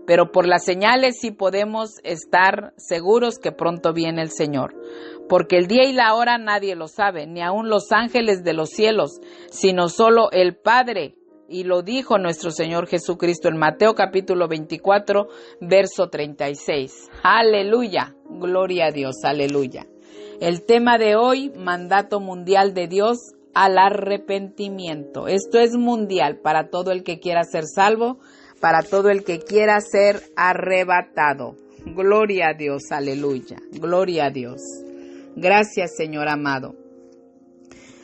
pero por las señales sí podemos estar seguros que pronto viene el Señor, porque el día y la hora nadie lo sabe, ni aun los ángeles de los cielos, sino solo el Padre. Y lo dijo nuestro Señor Jesucristo en Mateo capítulo 24, verso 36. Aleluya, gloria a Dios, aleluya. El tema de hoy, mandato mundial de Dios al arrepentimiento. Esto es mundial para todo el que quiera ser salvo, para todo el que quiera ser arrebatado. Gloria a Dios, aleluya, gloria a Dios. Gracias, Señor amado.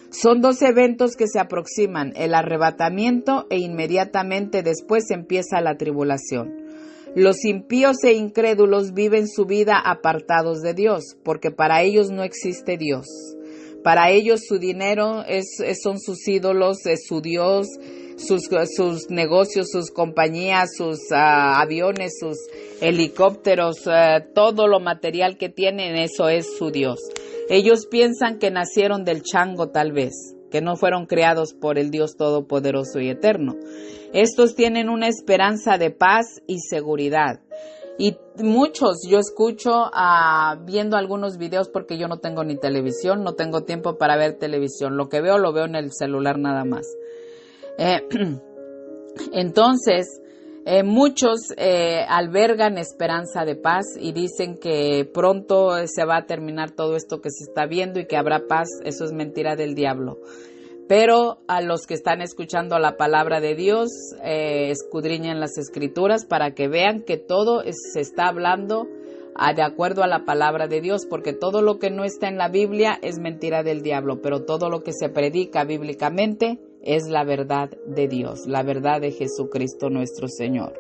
Son dos eventos que se aproximan, el arrebatamiento e inmediatamente después empieza la tribulación. Los impíos e incrédulos viven su vida apartados de Dios, porque para ellos no existe Dios. Para ellos su dinero son sus ídolos, es su Dios, sus negocios, sus compañías, sus aviones, sus helicópteros, todo lo material que tienen, eso es su Dios. Ellos piensan que nacieron del chango tal vez, que no fueron creados por el Dios Todopoderoso y Eterno. Estos tienen una esperanza de paz y seguridad. Y muchos, yo escucho viendo algunos videos porque yo no tengo ni televisión, no tengo tiempo para ver televisión. Lo que veo, lo veo en el celular nada más. Entonces, muchos albergan esperanza de paz y dicen que pronto se va a terminar todo esto que se está viendo y que habrá paz. Eso es mentira del diablo. Pero a los que están escuchando la palabra de Dios, escudriñen las escrituras para que vean que todo se está hablando de acuerdo a la palabra de Dios, porque todo lo que no está en la Biblia es mentira del diablo, pero todo lo que se predica bíblicamente es la verdad de Dios, la verdad de Jesucristo nuestro Señor.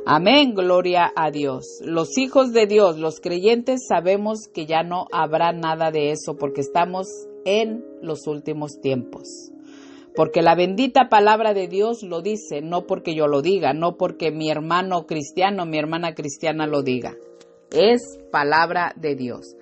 Amén, gloria a Dios. Los hijos de Dios, los creyentes, sabemos que ya no habrá nada de eso porque estamos en los últimos tiempos. Porque la bendita palabra de Dios lo dice, no porque yo lo diga, no porque mi hermano cristiano, mi hermana cristiana lo diga. Es palabra de Dios.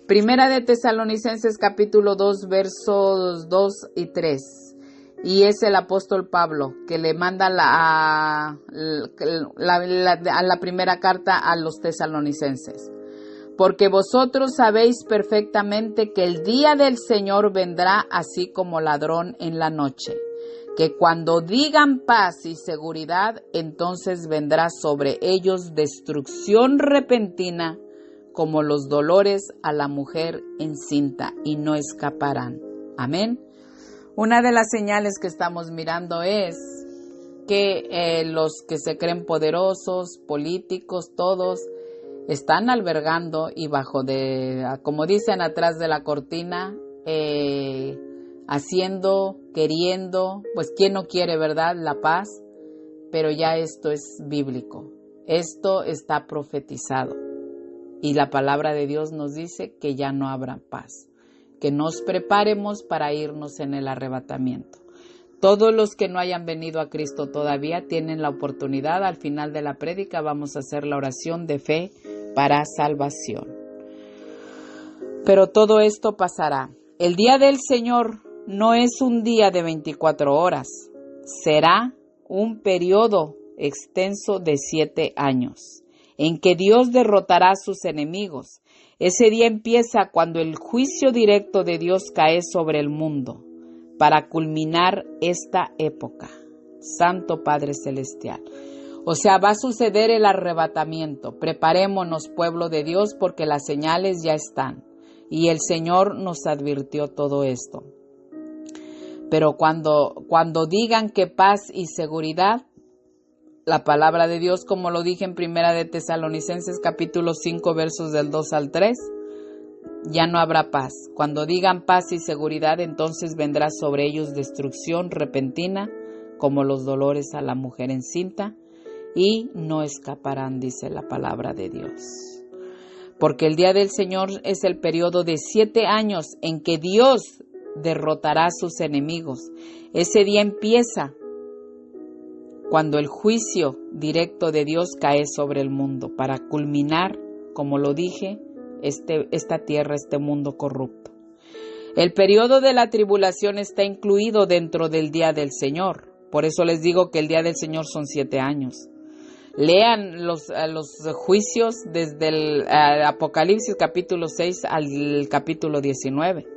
Primera de Tesalonicenses capítulo 2 versos 2 y 3. Y es el apóstol Pablo que le manda a la primera carta a los tesalonicenses. Porque vosotros sabéis perfectamente que el día del Señor vendrá así como ladrón en la noche, que cuando digan paz y seguridad, entonces vendrá sobre ellos destrucción repentina, como los dolores a la mujer encinta, y no escaparán. Amén. Una de las señales que estamos mirando es que los que se creen poderosos, políticos, todos, están albergando y como dicen, atrás de la cortina, haciendo, queriendo, pues quién no quiere, ¿verdad?, la paz, pero ya esto es bíblico, esto está profetizado y la palabra de Dios nos dice que ya no habrá paz, que nos preparemos para irnos en el arrebatamiento. Todos los que no hayan venido a Cristo todavía tienen la oportunidad. Al final de la prédica vamos a hacer la oración de fe para salvación. Pero todo esto pasará. El día del Señor no es un día de 24 horas. Será un periodo extenso de 7 años, en que Dios derrotará a sus enemigos. Ese día empieza cuando el juicio directo de Dios cae sobre el mundo, para culminar esta época. Santo Padre Celestial. O sea, va a suceder el arrebatamiento. Preparémonos, pueblo de Dios, porque las señales ya están. Y el Señor nos advirtió todo esto. Pero cuando digan que paz y seguridad, la palabra de Dios, como lo dije en Primera de Tesalonicenses capítulo 5 versos del 2 al 3, ya no habrá paz. Cuando digan paz y seguridad, entonces vendrá sobre ellos destrucción repentina, como los dolores a la mujer encinta, y no escaparán, dice la palabra de Dios. Porque el día del Señor es el periodo de 7 años en que Dios derrotará a sus enemigos. Ese día empieza cuando el juicio directo de Dios cae sobre el mundo, para culminar, como lo dije, esta tierra, este mundo corrupto. El periodo de la tribulación está incluido dentro del día del Señor. Por eso les digo que el día del Señor son 7 años. Lean los juicios desde el Apocalipsis capítulo 6 al capítulo 19.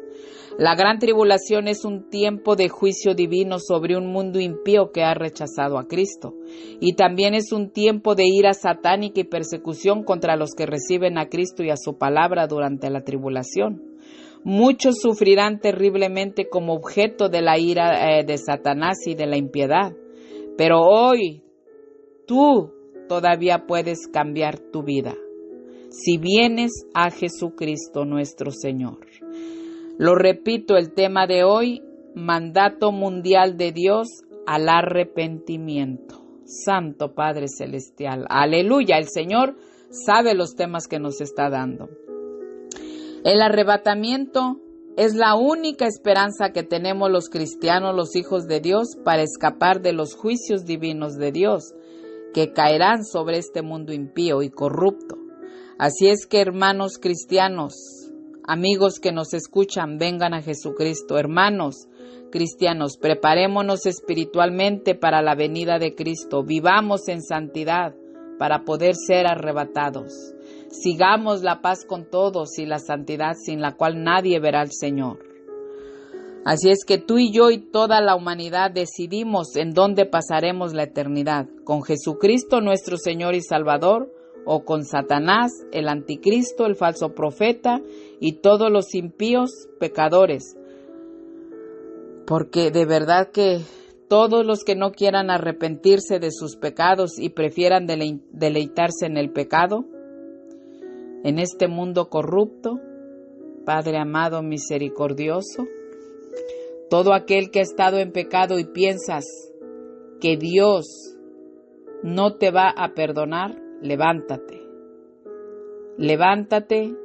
La gran tribulación es un tiempo de juicio divino sobre un mundo impío que ha rechazado a Cristo. Y también es un tiempo de ira satánica y persecución contra los que reciben a Cristo y a su palabra durante la tribulación. Muchos sufrirán terriblemente como objeto de la ira de Satanás y de la impiedad. Pero hoy tú todavía puedes cambiar tu vida si vienes a Jesucristo nuestro Señor. Lo repito, el tema de hoy, mandato mundial de Dios al arrepentimiento. Santo Padre Celestial, aleluya, el Señor sabe los temas que nos está dando. El arrebatamiento es la única esperanza que tenemos los cristianos, los hijos de Dios, para escapar de los juicios divinos de Dios que caerán sobre este mundo impío y corrupto. Así es que, hermanos cristianos, amigos que nos escuchan, vengan a Jesucristo. Hermanos cristianos, preparémonos espiritualmente para la venida de Cristo. Vivamos en santidad para poder ser arrebatados. Sigamos la paz con todos y la santidad sin la cual nadie verá al Señor. Así es que tú y yo y toda la humanidad decidimos en dónde pasaremos la eternidad, con Jesucristo nuestro Señor y Salvador, o con Satanás, el anticristo, el falso profeta y todos los impíos pecadores. Porque de verdad que todos los que no quieran arrepentirse de sus pecados y prefieran deleitarse en el pecado, en este mundo corrupto, Padre amado misericordioso, todo aquel que ha estado en pecado y piensas que Dios no te va a perdonar, levántate. Levántate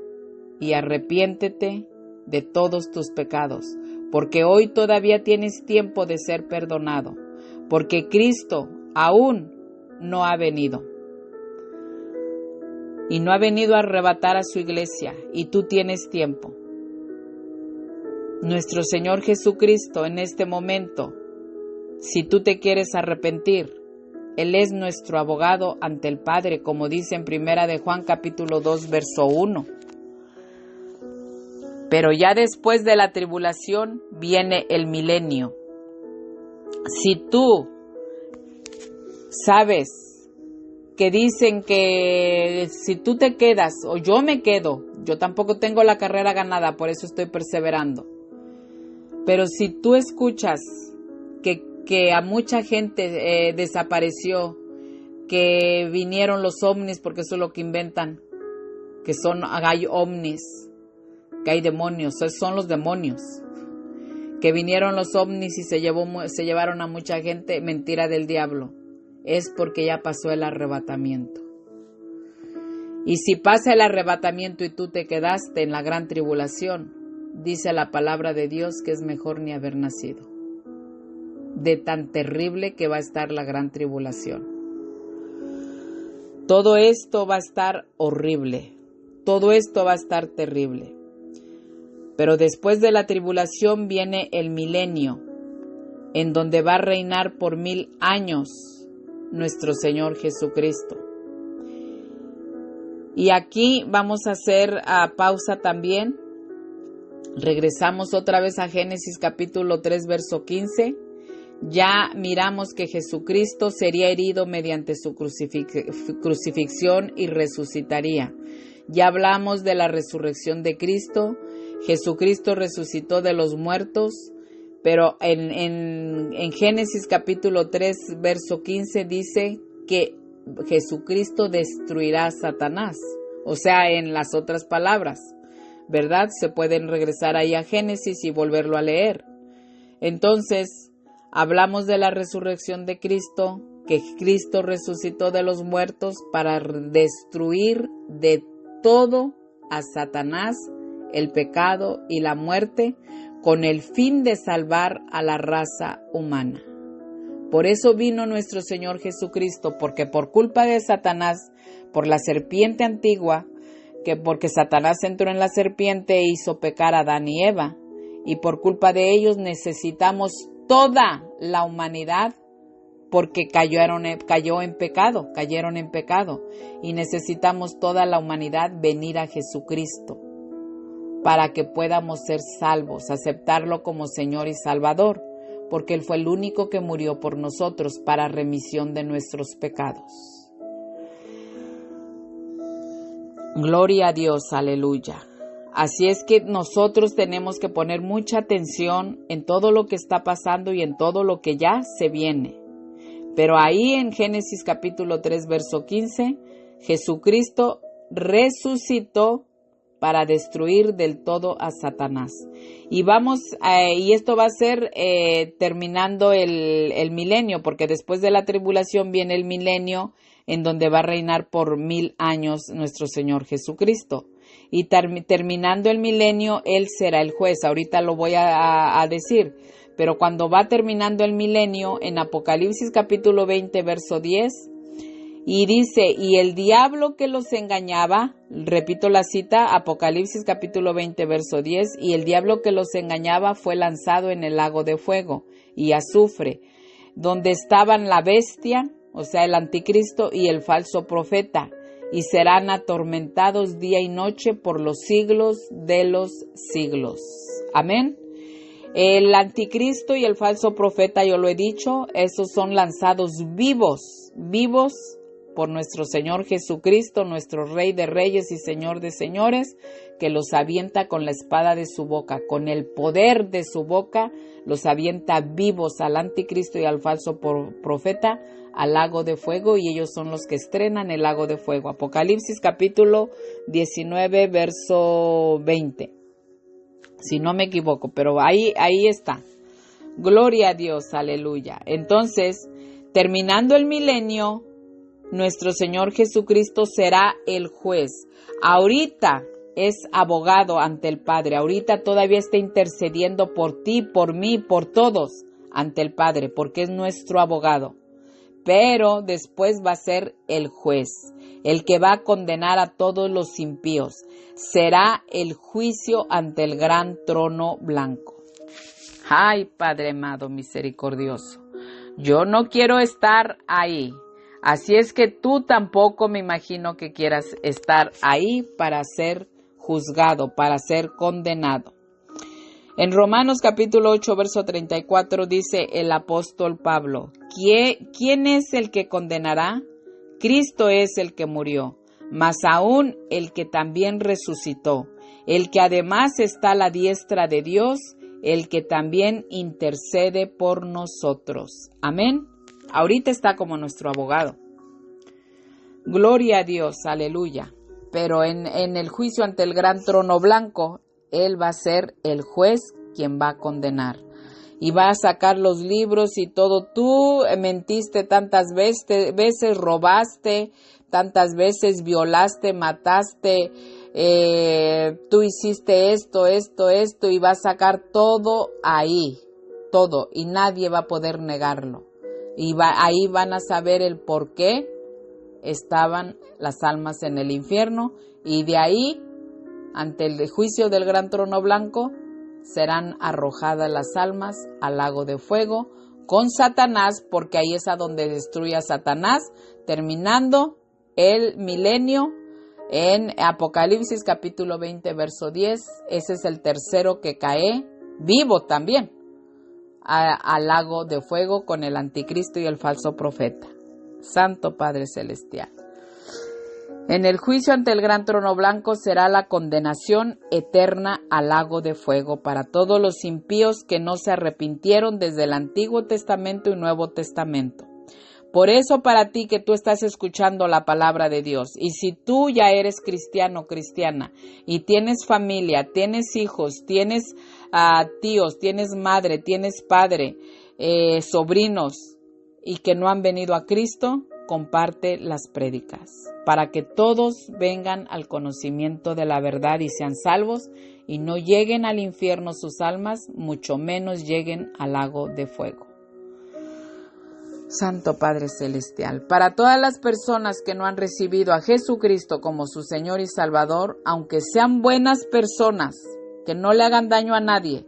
y arrepiéntete de todos tus pecados, porque hoy todavía tienes tiempo de ser perdonado, porque Cristo aún no ha venido. y no ha venido a arrebatar a su iglesia, y tú tienes tiempo. Nuestro Señor Jesucristo en este momento, si tú te quieres arrepentir, Él es nuestro abogado ante el Padre, como dice en 1 de Juan capítulo 2, verso 1. Pero ya después de la tribulación viene el milenio. Si tú sabes que dicen que si tú te quedas o yo me quedo, yo tampoco tengo la carrera ganada, por eso estoy perseverando. Pero si tú escuchas que a mucha gente desapareció, que vinieron los ovnis, porque eso es lo que inventan, que hay ovnis, que hay demonios, son los demonios, que vinieron los ovnis y se llevaron a mucha gente, mentira del diablo, es porque ya pasó el arrebatamiento. Y si pasa el arrebatamiento y tú te quedaste en la gran tribulación, dice la palabra de Dios que es mejor ni haber nacido, de tan terrible que va a estar la gran tribulación. Todo esto va a estar horrible, todo esto va a estar terrible. Pero después de la tribulación viene el milenio, en donde va a reinar por 1000 años nuestro Señor Jesucristo. Y aquí vamos a hacer pausa también. Regresamos otra vez a Génesis capítulo 3, verso 15. Ya miramos que Jesucristo sería herido mediante su crucifixión y resucitaría. Ya hablamos de la resurrección de Cristo. Jesucristo resucitó de los muertos, pero en Génesis capítulo 3, verso 15 dice que Jesucristo destruirá a Satanás. O sea, en las otras palabras, ¿verdad? Se pueden regresar ahí a Génesis y volverlo a leer. Entonces, hablamos de la resurrección de Cristo, que Cristo resucitó de los muertos para destruir de todo a Satanás, el pecado y la muerte, con el fin de salvar a la raza humana. Por eso vino nuestro Señor Jesucristo, porque por culpa de Satanás, por la serpiente antigua, porque Satanás entró en la serpiente e hizo pecar a Adán y Eva, y por culpa de ellos necesitamos toda la humanidad, porque cayeron en pecado, y necesitamos toda la humanidad venir a Jesucristo para que podamos ser salvos, aceptarlo como Señor y Salvador, porque Él fue el único que murió por nosotros para remisión de nuestros pecados. Gloria a Dios, aleluya. Así es que nosotros tenemos que poner mucha atención en todo lo que está pasando y en todo lo que ya se viene. Pero ahí en Génesis capítulo 3, verso 15, Jesucristo resucitó para destruir del todo a Satanás. Y esto va a ser terminando el milenio, porque después de la tribulación viene el milenio, en donde va a reinar por 1000 años nuestro Señor Jesucristo. Y terminando el milenio, Él será el juez. Ahorita lo voy a decir. Pero cuando va terminando el milenio, en Apocalipsis capítulo 20, verso 10, y dice, y el diablo que los engañaba, repito la cita, Apocalipsis capítulo 20, verso 10, y el diablo que los engañaba fue lanzado en el lago de fuego y azufre, donde estaban la bestia, o sea, el anticristo y el falso profeta, y serán atormentados día y noche por los siglos de los siglos. Amén. El anticristo y el falso profeta, yo lo he dicho, esos son lanzados vivos por nuestro Señor Jesucristo, nuestro Rey de Reyes y Señor de Señores, que los avienta con la espada de su boca, con el poder de su boca, los avienta vivos al anticristo y al falso profeta al lago de fuego, y ellos son los que estrenan el lago de fuego. Apocalipsis capítulo 19, verso 20. Si no me equivoco, pero ahí está. Gloria a Dios, aleluya. Entonces, terminando el milenio, nuestro Señor Jesucristo será el juez. Ahorita es abogado ante el Padre. Ahorita todavía está intercediendo por ti, por mí, por todos ante el Padre, porque es nuestro abogado. pero después va a ser el juez, el que va a condenar a todos los impíos. Será el juicio ante el gran trono blanco. Ay, Padre amado, misericordioso, yo no quiero estar ahí. Así es que tú tampoco me imagino que quieras estar ahí para ser juzgado, para ser condenado. En Romanos capítulo 8, verso 34 dice el apóstol Pablo, ¿quién es el que condenará? Cristo es el que murió, mas aún el que también resucitó, el que además está a la diestra de Dios, el que también intercede por nosotros. Amén. Ahorita está como nuestro abogado. Gloria a Dios, aleluya. Pero en el juicio ante el gran trono blanco, Él va a ser el juez quien va a condenar. Y va a sacar los libros y todo. Tú mentiste tantas veces, robaste, tantas veces violaste, mataste, tú hiciste esto, y va a sacar todo ahí, todo, y nadie va a poder negarlo. Y ahí van a saber el por qué estaban las almas en el infierno, y de ahí, ante el juicio del gran trono blanco, serán arrojadas las almas al lago de fuego con Satanás, porque ahí es a donde destruye a Satanás, terminando el milenio. En Apocalipsis capítulo 20, verso 10, ese es el tercero que cae, vivo también, al lago de fuego con el anticristo y el falso profeta. Santo Padre Celestial. En el juicio ante el gran trono blanco será la condenación eterna al lago de fuego para todos los impíos que no se arrepintieron desde el Antiguo Testamento y Nuevo Testamento. Por eso, para ti que tú estás escuchando la palabra de Dios, y si tú ya eres cristiano o cristiana y tienes familia, tienes hijos, tienes tíos, tienes madre, tienes padre, sobrinos, y que no han venido a Cristo, comparte las prédicas para que todos vengan al conocimiento de la verdad y sean salvos y no lleguen al infierno sus almas, mucho menos lleguen al lago de fuego. Santo Padre Celestial, para todas las personas que no han recibido a Jesucristo como su Señor y Salvador, aunque sean buenas personas, que no le hagan daño a nadie,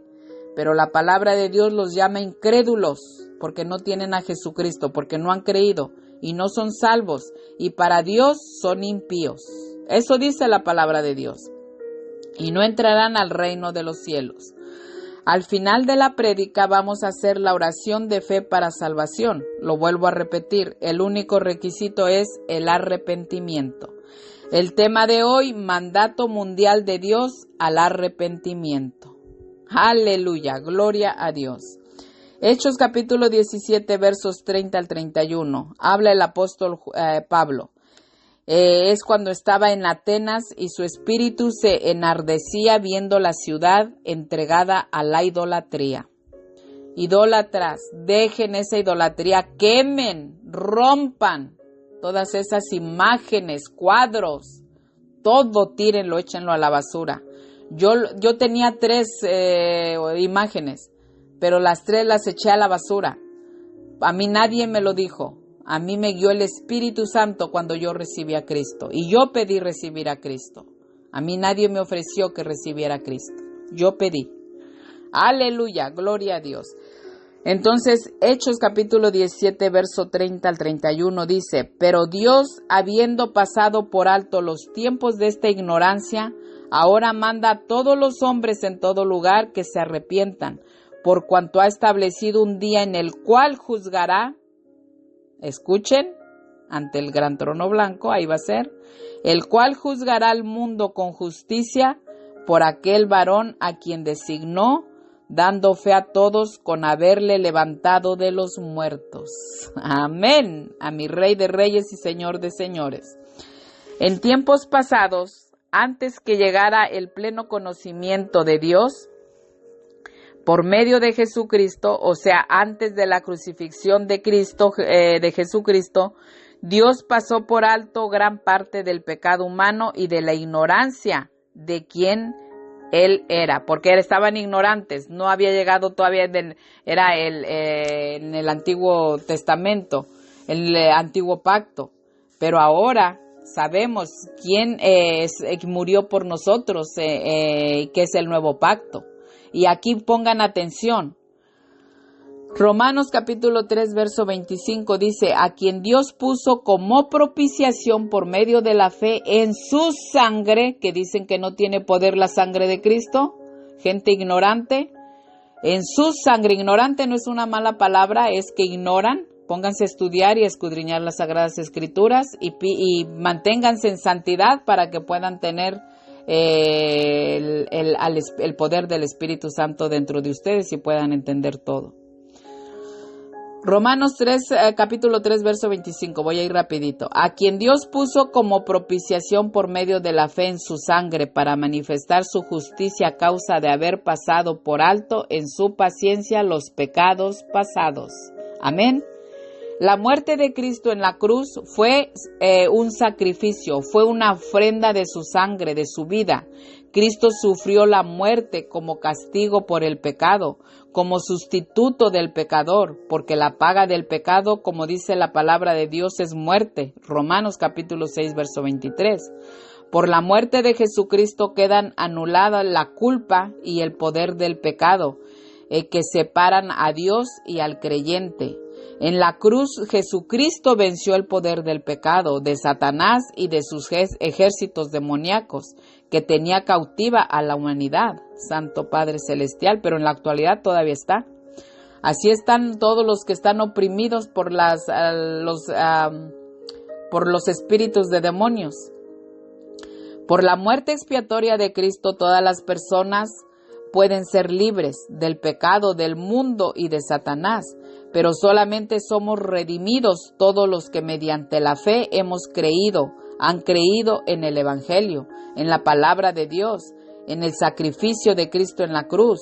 pero la palabra de Dios los llama incrédulos porque no tienen a Jesucristo, porque no han creído y no son salvos, y para Dios son impíos. Eso dice la palabra de Dios. Y no entrarán al reino de los cielos. Al final de la prédica vamos a hacer la oración de fe para salvación. Lo vuelvo a repetir, el único requisito es el arrepentimiento. El tema de hoy, mandato mundial de Dios al arrepentimiento. Aleluya, gloria a Dios. Hechos capítulo 17 versos 30 al 31. Habla el apóstol Pablo. Es cuando estaba en Atenas y su espíritu se enardecía viendo la ciudad entregada a la idolatría. Idólatras, dejen esa idolatría, quemen, rompan todas esas imágenes, cuadros, todo tírenlo, échenlo a la basura. Yo tenía 3 imágenes, pero las 3 las eché a la basura. A mí nadie me lo dijo. A mí me guió el Espíritu Santo cuando yo recibí a Cristo. Y yo pedí recibir a Cristo. A mí nadie me ofreció que recibiera a Cristo. Yo pedí. Aleluya, gloria a Dios. Entonces, Hechos capítulo 17, verso 30 al 31 dice, pero Dios, habiendo pasado por alto los tiempos de esta ignorancia, ahora manda a todos los hombres en todo lugar que se arrepientan, por cuanto ha establecido un día en el cual juzgará, escuchen, ante el gran trono blanco, ahí va a ser, el cual juzgará al mundo con justicia por aquel varón a quien designó, dando fe a todos con haberle levantado de los muertos. Amén, a mi Rey de Reyes y Señor de Señores. En tiempos pasados, antes que llegara el pleno conocimiento de Dios, por medio de Jesucristo, o sea, antes de la crucifixión de Cristo, de Jesucristo, Dios pasó por alto gran parte del pecado humano y de la ignorancia de quien Él era, porque estaban ignorantes, no había llegado todavía, en el Antiguo Testamento, el antiguo pacto. Pero ahora sabemos quién murió por nosotros, que es el nuevo pacto. Y aquí pongan atención. Romanos capítulo 3, verso 25 dice, a quien Dios puso como propiciación por medio de la fe en su sangre, que dicen que no tiene poder la sangre de Cristo, gente ignorante, en su sangre, ignorante no es una mala palabra, es que ignoran. Pónganse a estudiar y a escudriñar las Sagradas Escrituras y manténganse en santidad para que puedan tener el poder del Espíritu Santo dentro de ustedes y puedan entender todo. Romanos 3, capítulo 3, verso 25, voy a ir rapidito. A quien Dios puso como propiciación por medio de la fe en su sangre para manifestar su justicia a causa de haber pasado por alto en su paciencia los pecados pasados. Amén. La muerte de Cristo en la cruz fue un sacrificio, fue una ofrenda de su sangre, de su vida. Cristo sufrió la muerte como castigo por el pecado, como sustituto del pecador, porque la paga del pecado, como dice la palabra de Dios, es muerte. Romanos capítulo 6, verso 23. Por la muerte de Jesucristo quedan anuladas la culpa y el poder del pecado, que separan a Dios y al creyente. En la cruz Jesucristo venció el poder del pecado, de Satanás y de sus ejércitos demoníacos que tenía cautiva a la humanidad, Santo Padre Celestial, pero en la actualidad todavía está. Así están todos los que están oprimidos por los espíritus de demonios. Por la muerte expiatoria de Cristo, todas las personas pueden ser libres del pecado, del mundo y de Satanás, pero solamente somos redimidos todos los que mediante la fe han creído en el Evangelio, en la palabra de Dios, en el sacrificio de Cristo en la cruz.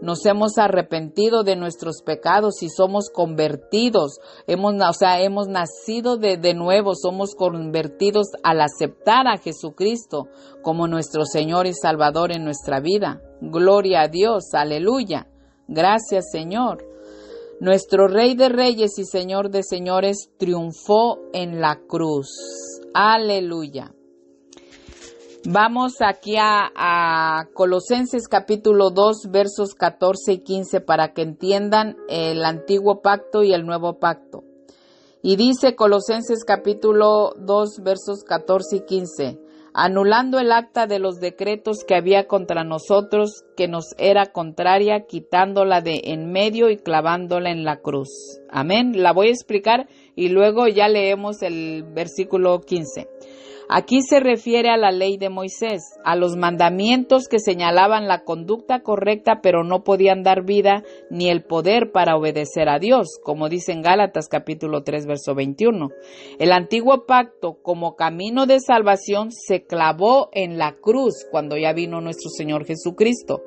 Nos hemos arrepentido de nuestros pecados y somos convertidos, hemos nacido de nuevo, somos convertidos al aceptar a Jesucristo como nuestro Señor y Salvador en nuestra vida. Gloria a Dios, aleluya. Gracias, Señor. Nuestro Rey de Reyes y Señor de Señores triunfó en la cruz. Aleluya. Vamos aquí a Colosenses capítulo 2, versos 14 y 15 para que entiendan el antiguo pacto y el nuevo pacto. Y dice Colosenses capítulo 2, versos 14 y 15, anulando el acta de los decretos que había contra nosotros, que nos era contraria, quitándola de en medio y clavándola en la cruz. Amén. La voy a explicar y luego ya leemos el versículo 15. Aquí se refiere a la ley de Moisés, a los mandamientos que señalaban la conducta correcta, pero no podían dar vida ni el poder para obedecer a Dios, como dice en Gálatas capítulo 3, verso 21. El antiguo pacto, como camino de salvación, se clavó en la cruz cuando ya vino nuestro Señor Jesucristo.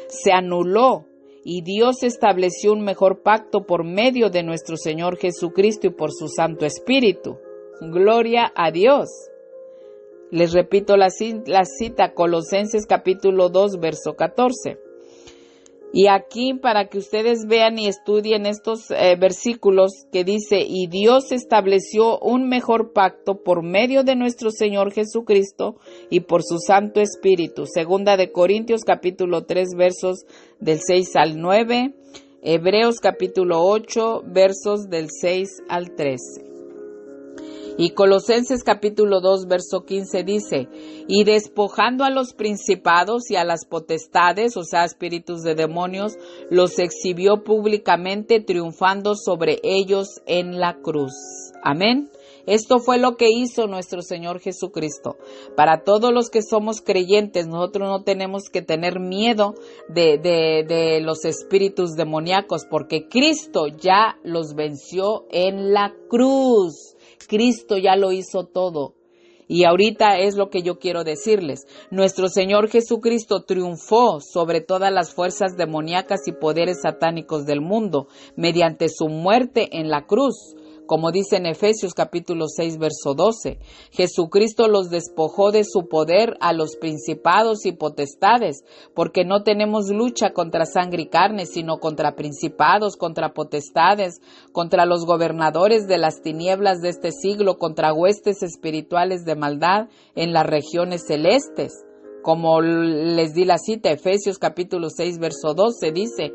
Se anuló y Dios estableció un mejor pacto por medio de nuestro Señor Jesucristo y por su Santo Espíritu. Gloria a Dios. Les repito la cita, Colosenses capítulo 2, verso 14. Y aquí para que ustedes vean y estudien estos versículos que dice, y Dios estableció un mejor pacto por medio de nuestro Señor Jesucristo y por su Santo Espíritu. Segunda de Corintios capítulo 3, versos del 6 al 9. Hebreos capítulo 8, versos del 6 al 13. Y Colosenses capítulo 2, verso 15 dice, y despojando a los principados y a las potestades, o sea, espíritus de demonios, los exhibió públicamente, triunfando sobre ellos en la cruz. Amén. Esto fue lo que hizo nuestro Señor Jesucristo. Para todos los que somos creyentes, nosotros no tenemos que tener miedo de los espíritus demoníacos, porque Cristo ya los venció en la cruz. Cristo ya lo hizo todo. Y ahorita es lo que yo quiero decirles. Nuestro Señor Jesucristo triunfó sobre todas las fuerzas demoníacas y poderes satánicos del mundo mediante su muerte en la cruz. como dice en Efesios capítulo 6, verso 12. Jesucristo los despojó de su poder a los principados y potestades, porque no tenemos lucha contra sangre y carne, sino contra principados, contra potestades, contra los gobernadores de las tinieblas de este siglo, contra huestes espirituales de maldad en las regiones celestes. Como les di la cita, Efesios capítulo 6, verso 12 dice,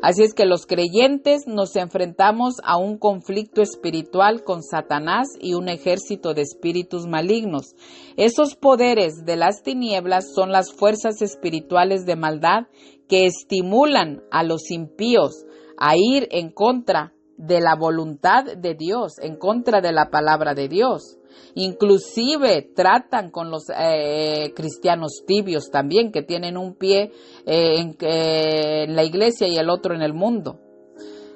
así es que los creyentes nos enfrentamos a un conflicto espiritual con Satanás y un ejército de espíritus malignos. Esos poderes de las tinieblas son las fuerzas espirituales de maldad que estimulan a los impíos a ir en contra de la voluntad de Dios, en contra de la palabra de Dios. Inclusive tratan con los cristianos tibios también, que tienen un pie en la iglesia y el otro en el mundo.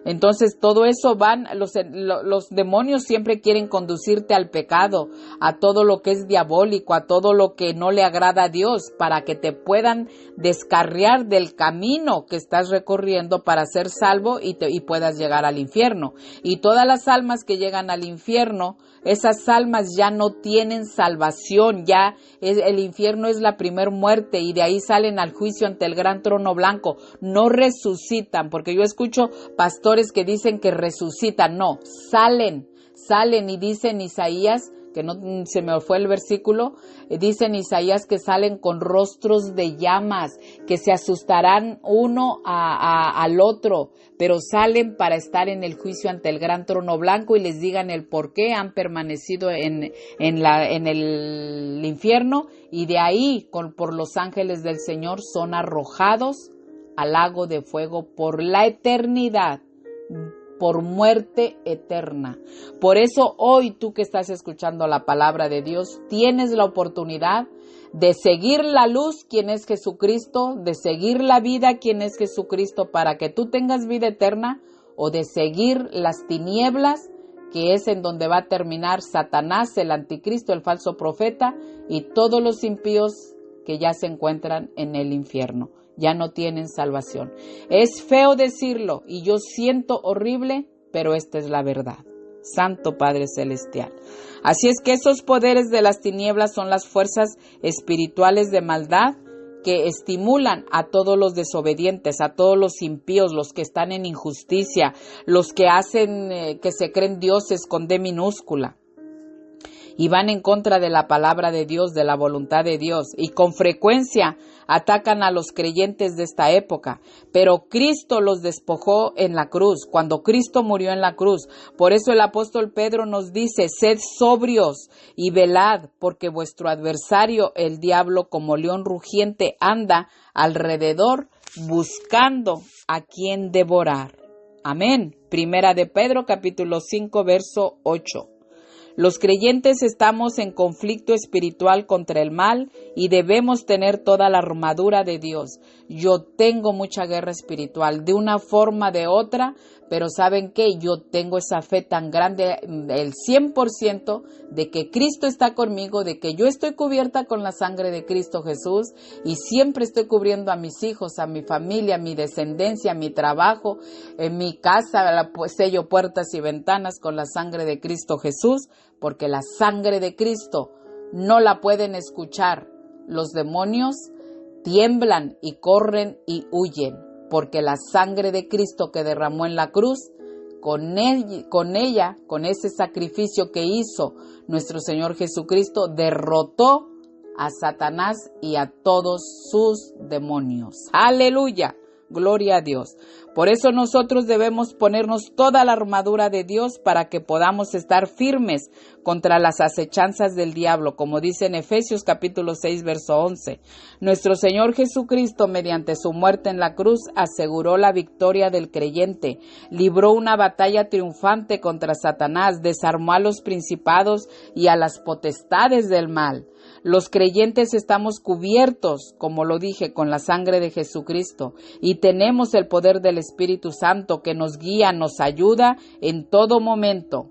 Entonces todo eso los demonios siempre quieren conducirte al pecado, a todo lo que es diabólico, a todo lo que no le agrada a Dios, para que te puedan descarriar del camino que estás recorriendo para ser salvo y puedas llegar al infierno. Y todas las almas que llegan al infierno, esas almas ya no tienen salvación, el infierno es la primer muerte y de ahí salen al juicio ante el gran trono blanco, no resucitan, porque yo escucho pastores que dicen que resucitan, no, salen y dicen Isaías, que no se me fue el versículo, dice en Isaías que salen con rostros de llamas, que se asustarán uno al otro, pero salen para estar en el juicio ante el gran trono blanco y les digan el por qué han permanecido en el infierno, y de ahí por los ángeles del Señor son arrojados al lago de fuego por la eternidad, por muerte eterna. Por eso hoy tú que estás escuchando la palabra de Dios, tienes la oportunidad de seguir la luz, quien es Jesucristo, de seguir la vida, quien es Jesucristo, para que tú tengas vida eterna, o de seguir las tinieblas, que es en donde va a terminar Satanás, el anticristo, el falso profeta, y todos los impíos que ya se encuentran en el infierno. Ya no tienen salvación. Es feo decirlo y yo siento horrible, pero esta es la verdad. Santo Padre Celestial. Así es que esos poderes de las tinieblas son las fuerzas espirituales de maldad que estimulan a todos los desobedientes, a todos los impíos, los que están en injusticia, los que hacen que se creen dioses con D minúscula. Y van en contra de la palabra de Dios, de la voluntad de Dios, y con frecuencia atacan a los creyentes de esta época. Pero Cristo los despojó en la cruz, cuando Cristo murió en la cruz. Por eso el apóstol Pedro nos dice, sed sobrios y velad, porque vuestro adversario, el diablo, como león rugiente, anda alrededor buscando a quien devorar. Amén. Primera de Pedro, capítulo 5, verso 8. Los creyentes estamos en conflicto espiritual contra el mal y debemos tener toda la armadura de Dios. Yo tengo mucha guerra espiritual, de una forma o de otra, pero ¿saben qué? Yo tengo esa fe tan grande, el 100% de que Cristo está conmigo, de que yo estoy cubierta con la sangre de Cristo Jesús y siempre estoy cubriendo a mis hijos, a mi familia, a mi descendencia, a mi trabajo, en mi casa, sello puertas y ventanas con la sangre de Cristo Jesús, porque la sangre de Cristo no la pueden escuchar. Los demonios tiemblan y corren y huyen, porque la sangre de Cristo que derramó en la cruz, con ese sacrificio que hizo nuestro Señor Jesucristo, derrotó a Satanás y a todos sus demonios. ¡Aleluya! Gloria a Dios. Por eso nosotros debemos ponernos toda la armadura de Dios para que podamos estar firmes contra las acechanzas del diablo, como dice en Efesios capítulo 6, verso 11. Nuestro Señor Jesucristo, mediante su muerte en la cruz, aseguró la victoria del creyente, libró una batalla triunfante contra Satanás, desarmó a los principados y a las potestades del mal. Los creyentes estamos cubiertos, como lo dije, con la sangre de Jesucristo y tenemos el poder del Espíritu Santo que nos guía, nos ayuda en todo momento.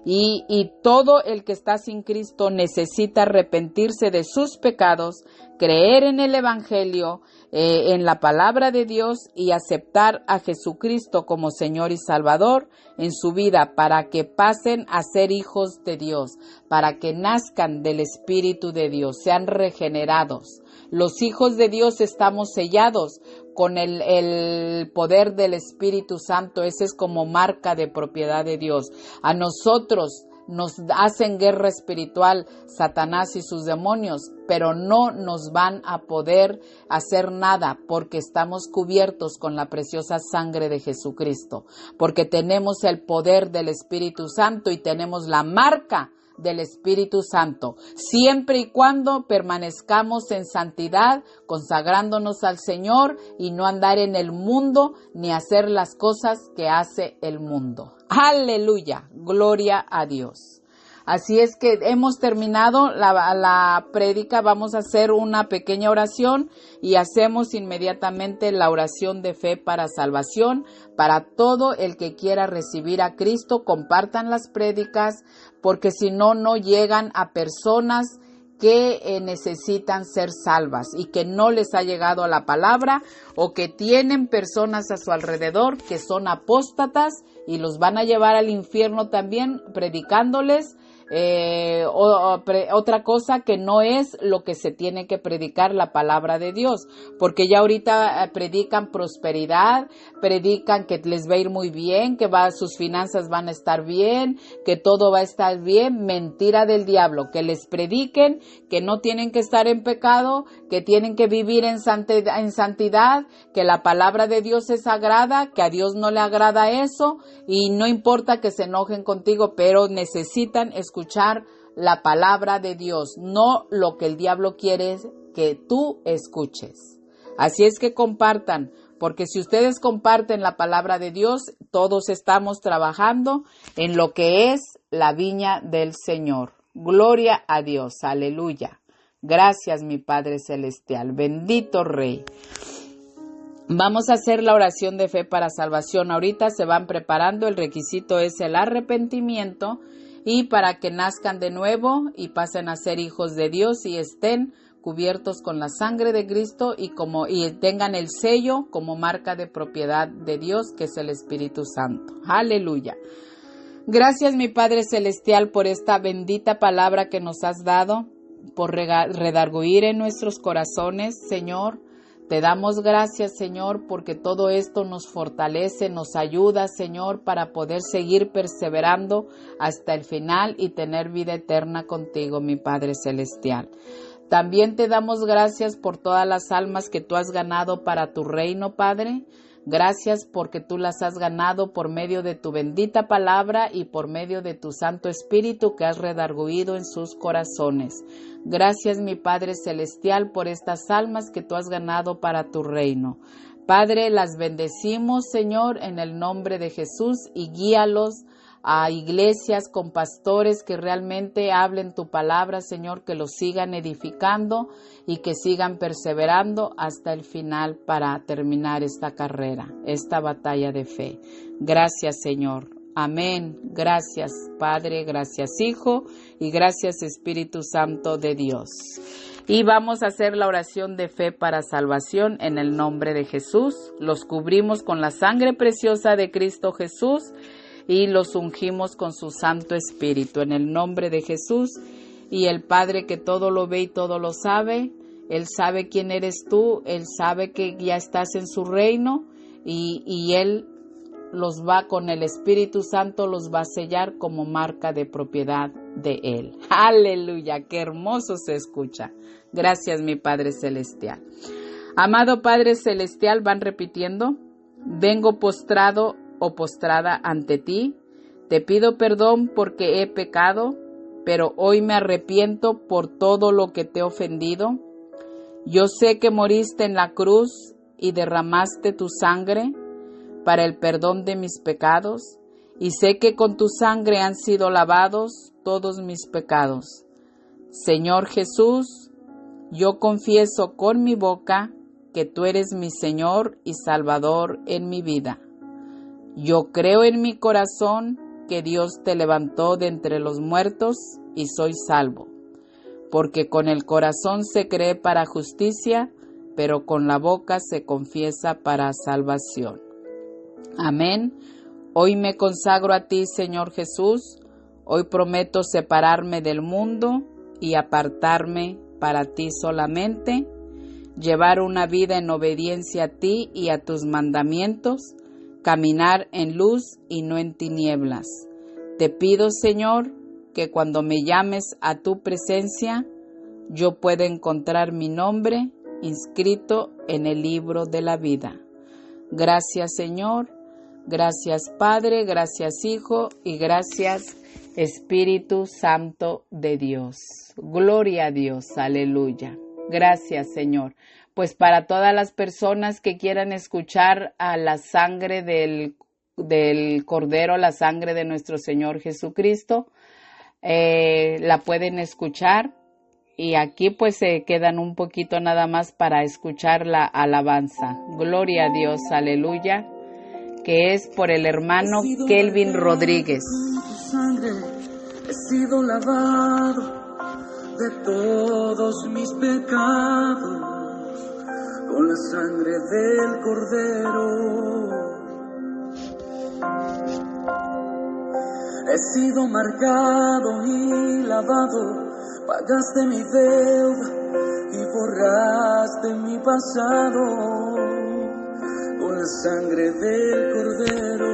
Y todo el que está sin Cristo necesita arrepentirse de sus pecados, creer en el Evangelio, en la palabra de Dios y aceptar a Jesucristo como Señor y Salvador en su vida para que pasen a ser hijos de Dios, para que nazcan del Espíritu de Dios, sean regenerados. Los hijos de Dios estamos sellados con el poder del Espíritu Santo. Ese es como marca de propiedad de Dios. A nosotros nos hacen guerra espiritual Satanás y sus demonios, pero no nos van a poder hacer nada porque estamos cubiertos con la preciosa sangre de Jesucristo, porque tenemos el poder del Espíritu Santo y tenemos la marca del Espíritu Santo, siempre y cuando permanezcamos en santidad, consagrándonos al Señor y no andar en el mundo ni hacer las cosas que hace el mundo. Aleluya, gloria a Dios. Así es que hemos terminado la prédica. Vamos a hacer una pequeña oración y hacemos inmediatamente la oración de fe para salvación. Para todo el que quiera recibir a Cristo, compartan las prédicas, porque si no, no llegan a personas que necesitan ser salvas y que no les ha llegado la palabra, o que tienen personas a su alrededor que son apóstatas y los van a llevar al infierno también predicándoles otra cosa que no es lo que se tiene que predicar, la palabra de Dios, porque ya ahorita predican prosperidad, predican que les va a ir muy bien, que sus finanzas van a estar bien, que todo va a estar bien. Mentira del diablo. Que les prediquen que no tienen que estar en pecado, que tienen que vivir en santidad, que la palabra de Dios es sagrada, que a Dios no le agrada eso, y no importa que se enojen contigo, pero necesitan escuchar la palabra de Dios, no lo que el diablo quiere que tú escuches. Así es que compartan, porque si ustedes comparten la palabra de Dios, todos estamos trabajando en lo que es la viña del Señor. Gloria a Dios, aleluya. Gracias, mi Padre Celestial, bendito Rey. Vamos a hacer la oración de fe para salvación. Ahorita se van preparando, el requisito es el arrepentimiento y para que nazcan de nuevo y pasen a ser hijos de Dios y estén cubiertos con la sangre de Cristo y tengan el sello como marca de propiedad de Dios, que es el Espíritu Santo. Aleluya. Gracias, mi Padre Celestial, por esta bendita palabra que nos has dado, por redarguir en nuestros corazones, Señor. Te damos gracias, Señor, porque todo esto nos fortalece, nos ayuda, Señor, para poder seguir perseverando hasta el final y tener vida eterna contigo, mi Padre Celestial. También te damos gracias por todas las almas que tú has ganado para tu reino, Padre. Gracias porque tú las has ganado por medio de tu bendita palabra y por medio de tu Santo Espíritu que has redarguido en sus corazones. Gracias, mi Padre Celestial, por estas almas que tú has ganado para tu reino. Padre, las bendecimos, Señor, en el nombre de Jesús, y guíalos a iglesias con pastores que realmente hablen tu palabra, Señor, que los sigan edificando y que sigan perseverando hasta el final para terminar esta carrera, esta batalla de fe. Gracias, Señor. Amén. Gracias, Padre, gracias, Hijo, y gracias, Espíritu Santo de Dios. Y vamos a hacer la oración de fe para salvación en el nombre de Jesús. Los cubrimos con la sangre preciosa de Cristo Jesús y los ungimos con su Santo Espíritu en el nombre de Jesús. Y el Padre que todo lo ve y todo lo sabe, Él sabe quién eres tú, Él sabe que ya estás en su reino y Él los va con el Espíritu Santo, los va a sellar como marca de propiedad de Él. ¡Aleluya! ¡Qué hermoso se escucha! Gracias, mi Padre Celestial. Amado Padre Celestial, van repitiendo: vengo postrado o postrada ante ti, te pido perdón porque he pecado, pero hoy me arrepiento por todo lo que te he ofendido. Yo sé que moriste en la cruz y derramaste tu sangre para el perdón de mis pecados, y sé que con tu sangre han sido lavados todos mis pecados. Señor Jesús, yo confieso con mi boca que tú eres mi Señor y Salvador en mi vida. Yo creo en mi corazón que Dios te levantó de entre los muertos y soy salvo. Porque con el corazón se cree para justicia, pero con la boca se confiesa para salvación. Amén. Hoy me consagro a ti, Señor Jesús. Hoy prometo separarme del mundo y apartarme para ti solamente, llevar una vida en obediencia a ti y a tus mandamientos, caminar en luz y no en tinieblas. Te pido, Señor, que cuando me llames a tu presencia, yo pueda encontrar mi nombre inscrito en el libro de la vida. Gracias, Señor. Gracias, Padre. Gracias, Hijo. Y gracias, Espíritu Santo de Dios. Gloria a Dios. Aleluya. Gracias, Señor. Pues para todas las personas que quieran escuchar a la sangre del Cordero, la sangre de nuestro Señor Jesucristo, la pueden escuchar. Y aquí pues se quedan un poquito nada más para escuchar la alabanza. Gloria a Dios, aleluya, que es por el hermano Kelvin Rodríguez. He sido lavado de todos mis pecados con la sangre del Cordero. He sido marcado y lavado. Pagaste mi deuda y borraste mi pasado con la sangre del Cordero.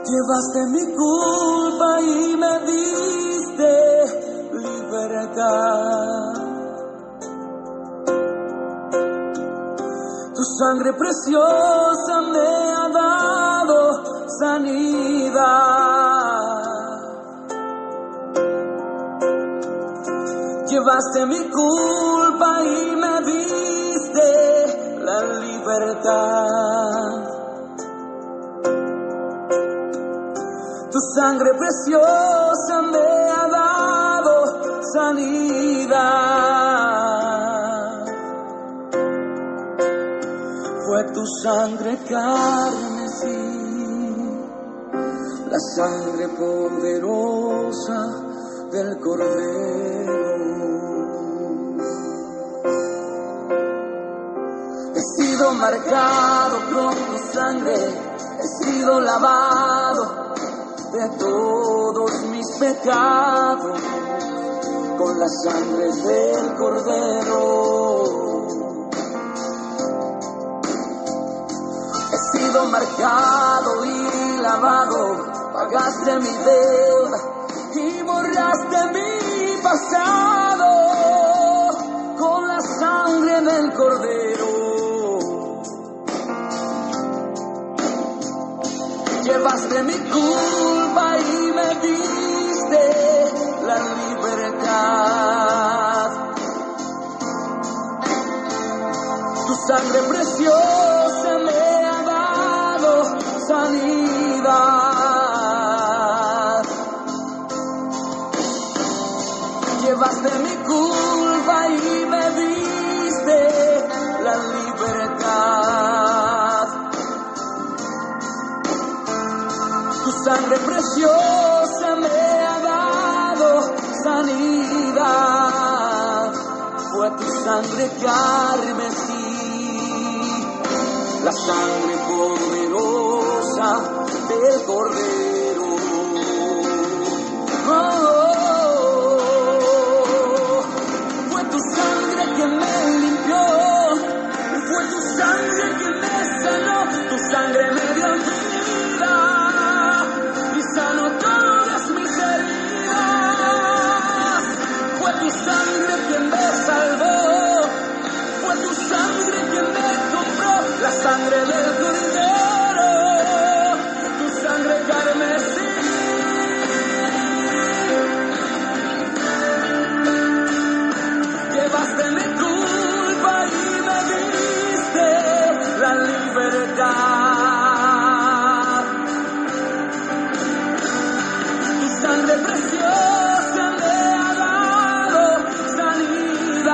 Llevaste mi culpa y me diste libertad. Tu sangre preciosa me ha dado sanidad. Llevaste mi culpa y me diste la libertad. Tu sangre preciosa me ha dado sanidad. Fue tu sangre carmesí, la sangre poderosa del Cordero. He sido marcado con tu sangre, he sido lavado de todos mis pecados con la sangre del Cordero. He sido marcado y lavado, pagaste mi deuda y borraste mi pasado con la sangre del Cordero. Llevaste mi culpa y me diste la libertad. Tu sangre preciosa me ha dado sanidad. Llevaste mi culpa y me diste la libertad. Tu sangre preciosa me ha dado sanidad. Fue tu sangre carmesí, la sangre poderosa del Cordero. Fue tu sangre que me limpió, fue tu sangre que me sanó, tu sangre me dio vida. Sanó todas mis heridas. Fue tu sangre que me salvó, fue tu sangre que me compró, la sangre del Cordero, tu sangre carmesí. Llevaste mi culpa y me diste la libertad. Sangre preciosa me ha dado sanidad.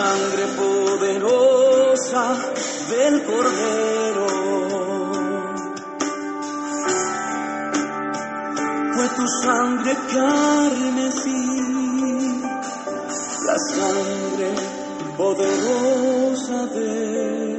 sangre poderosa del Cordero. Fue tu sangre carmesí, la sangre poderosa del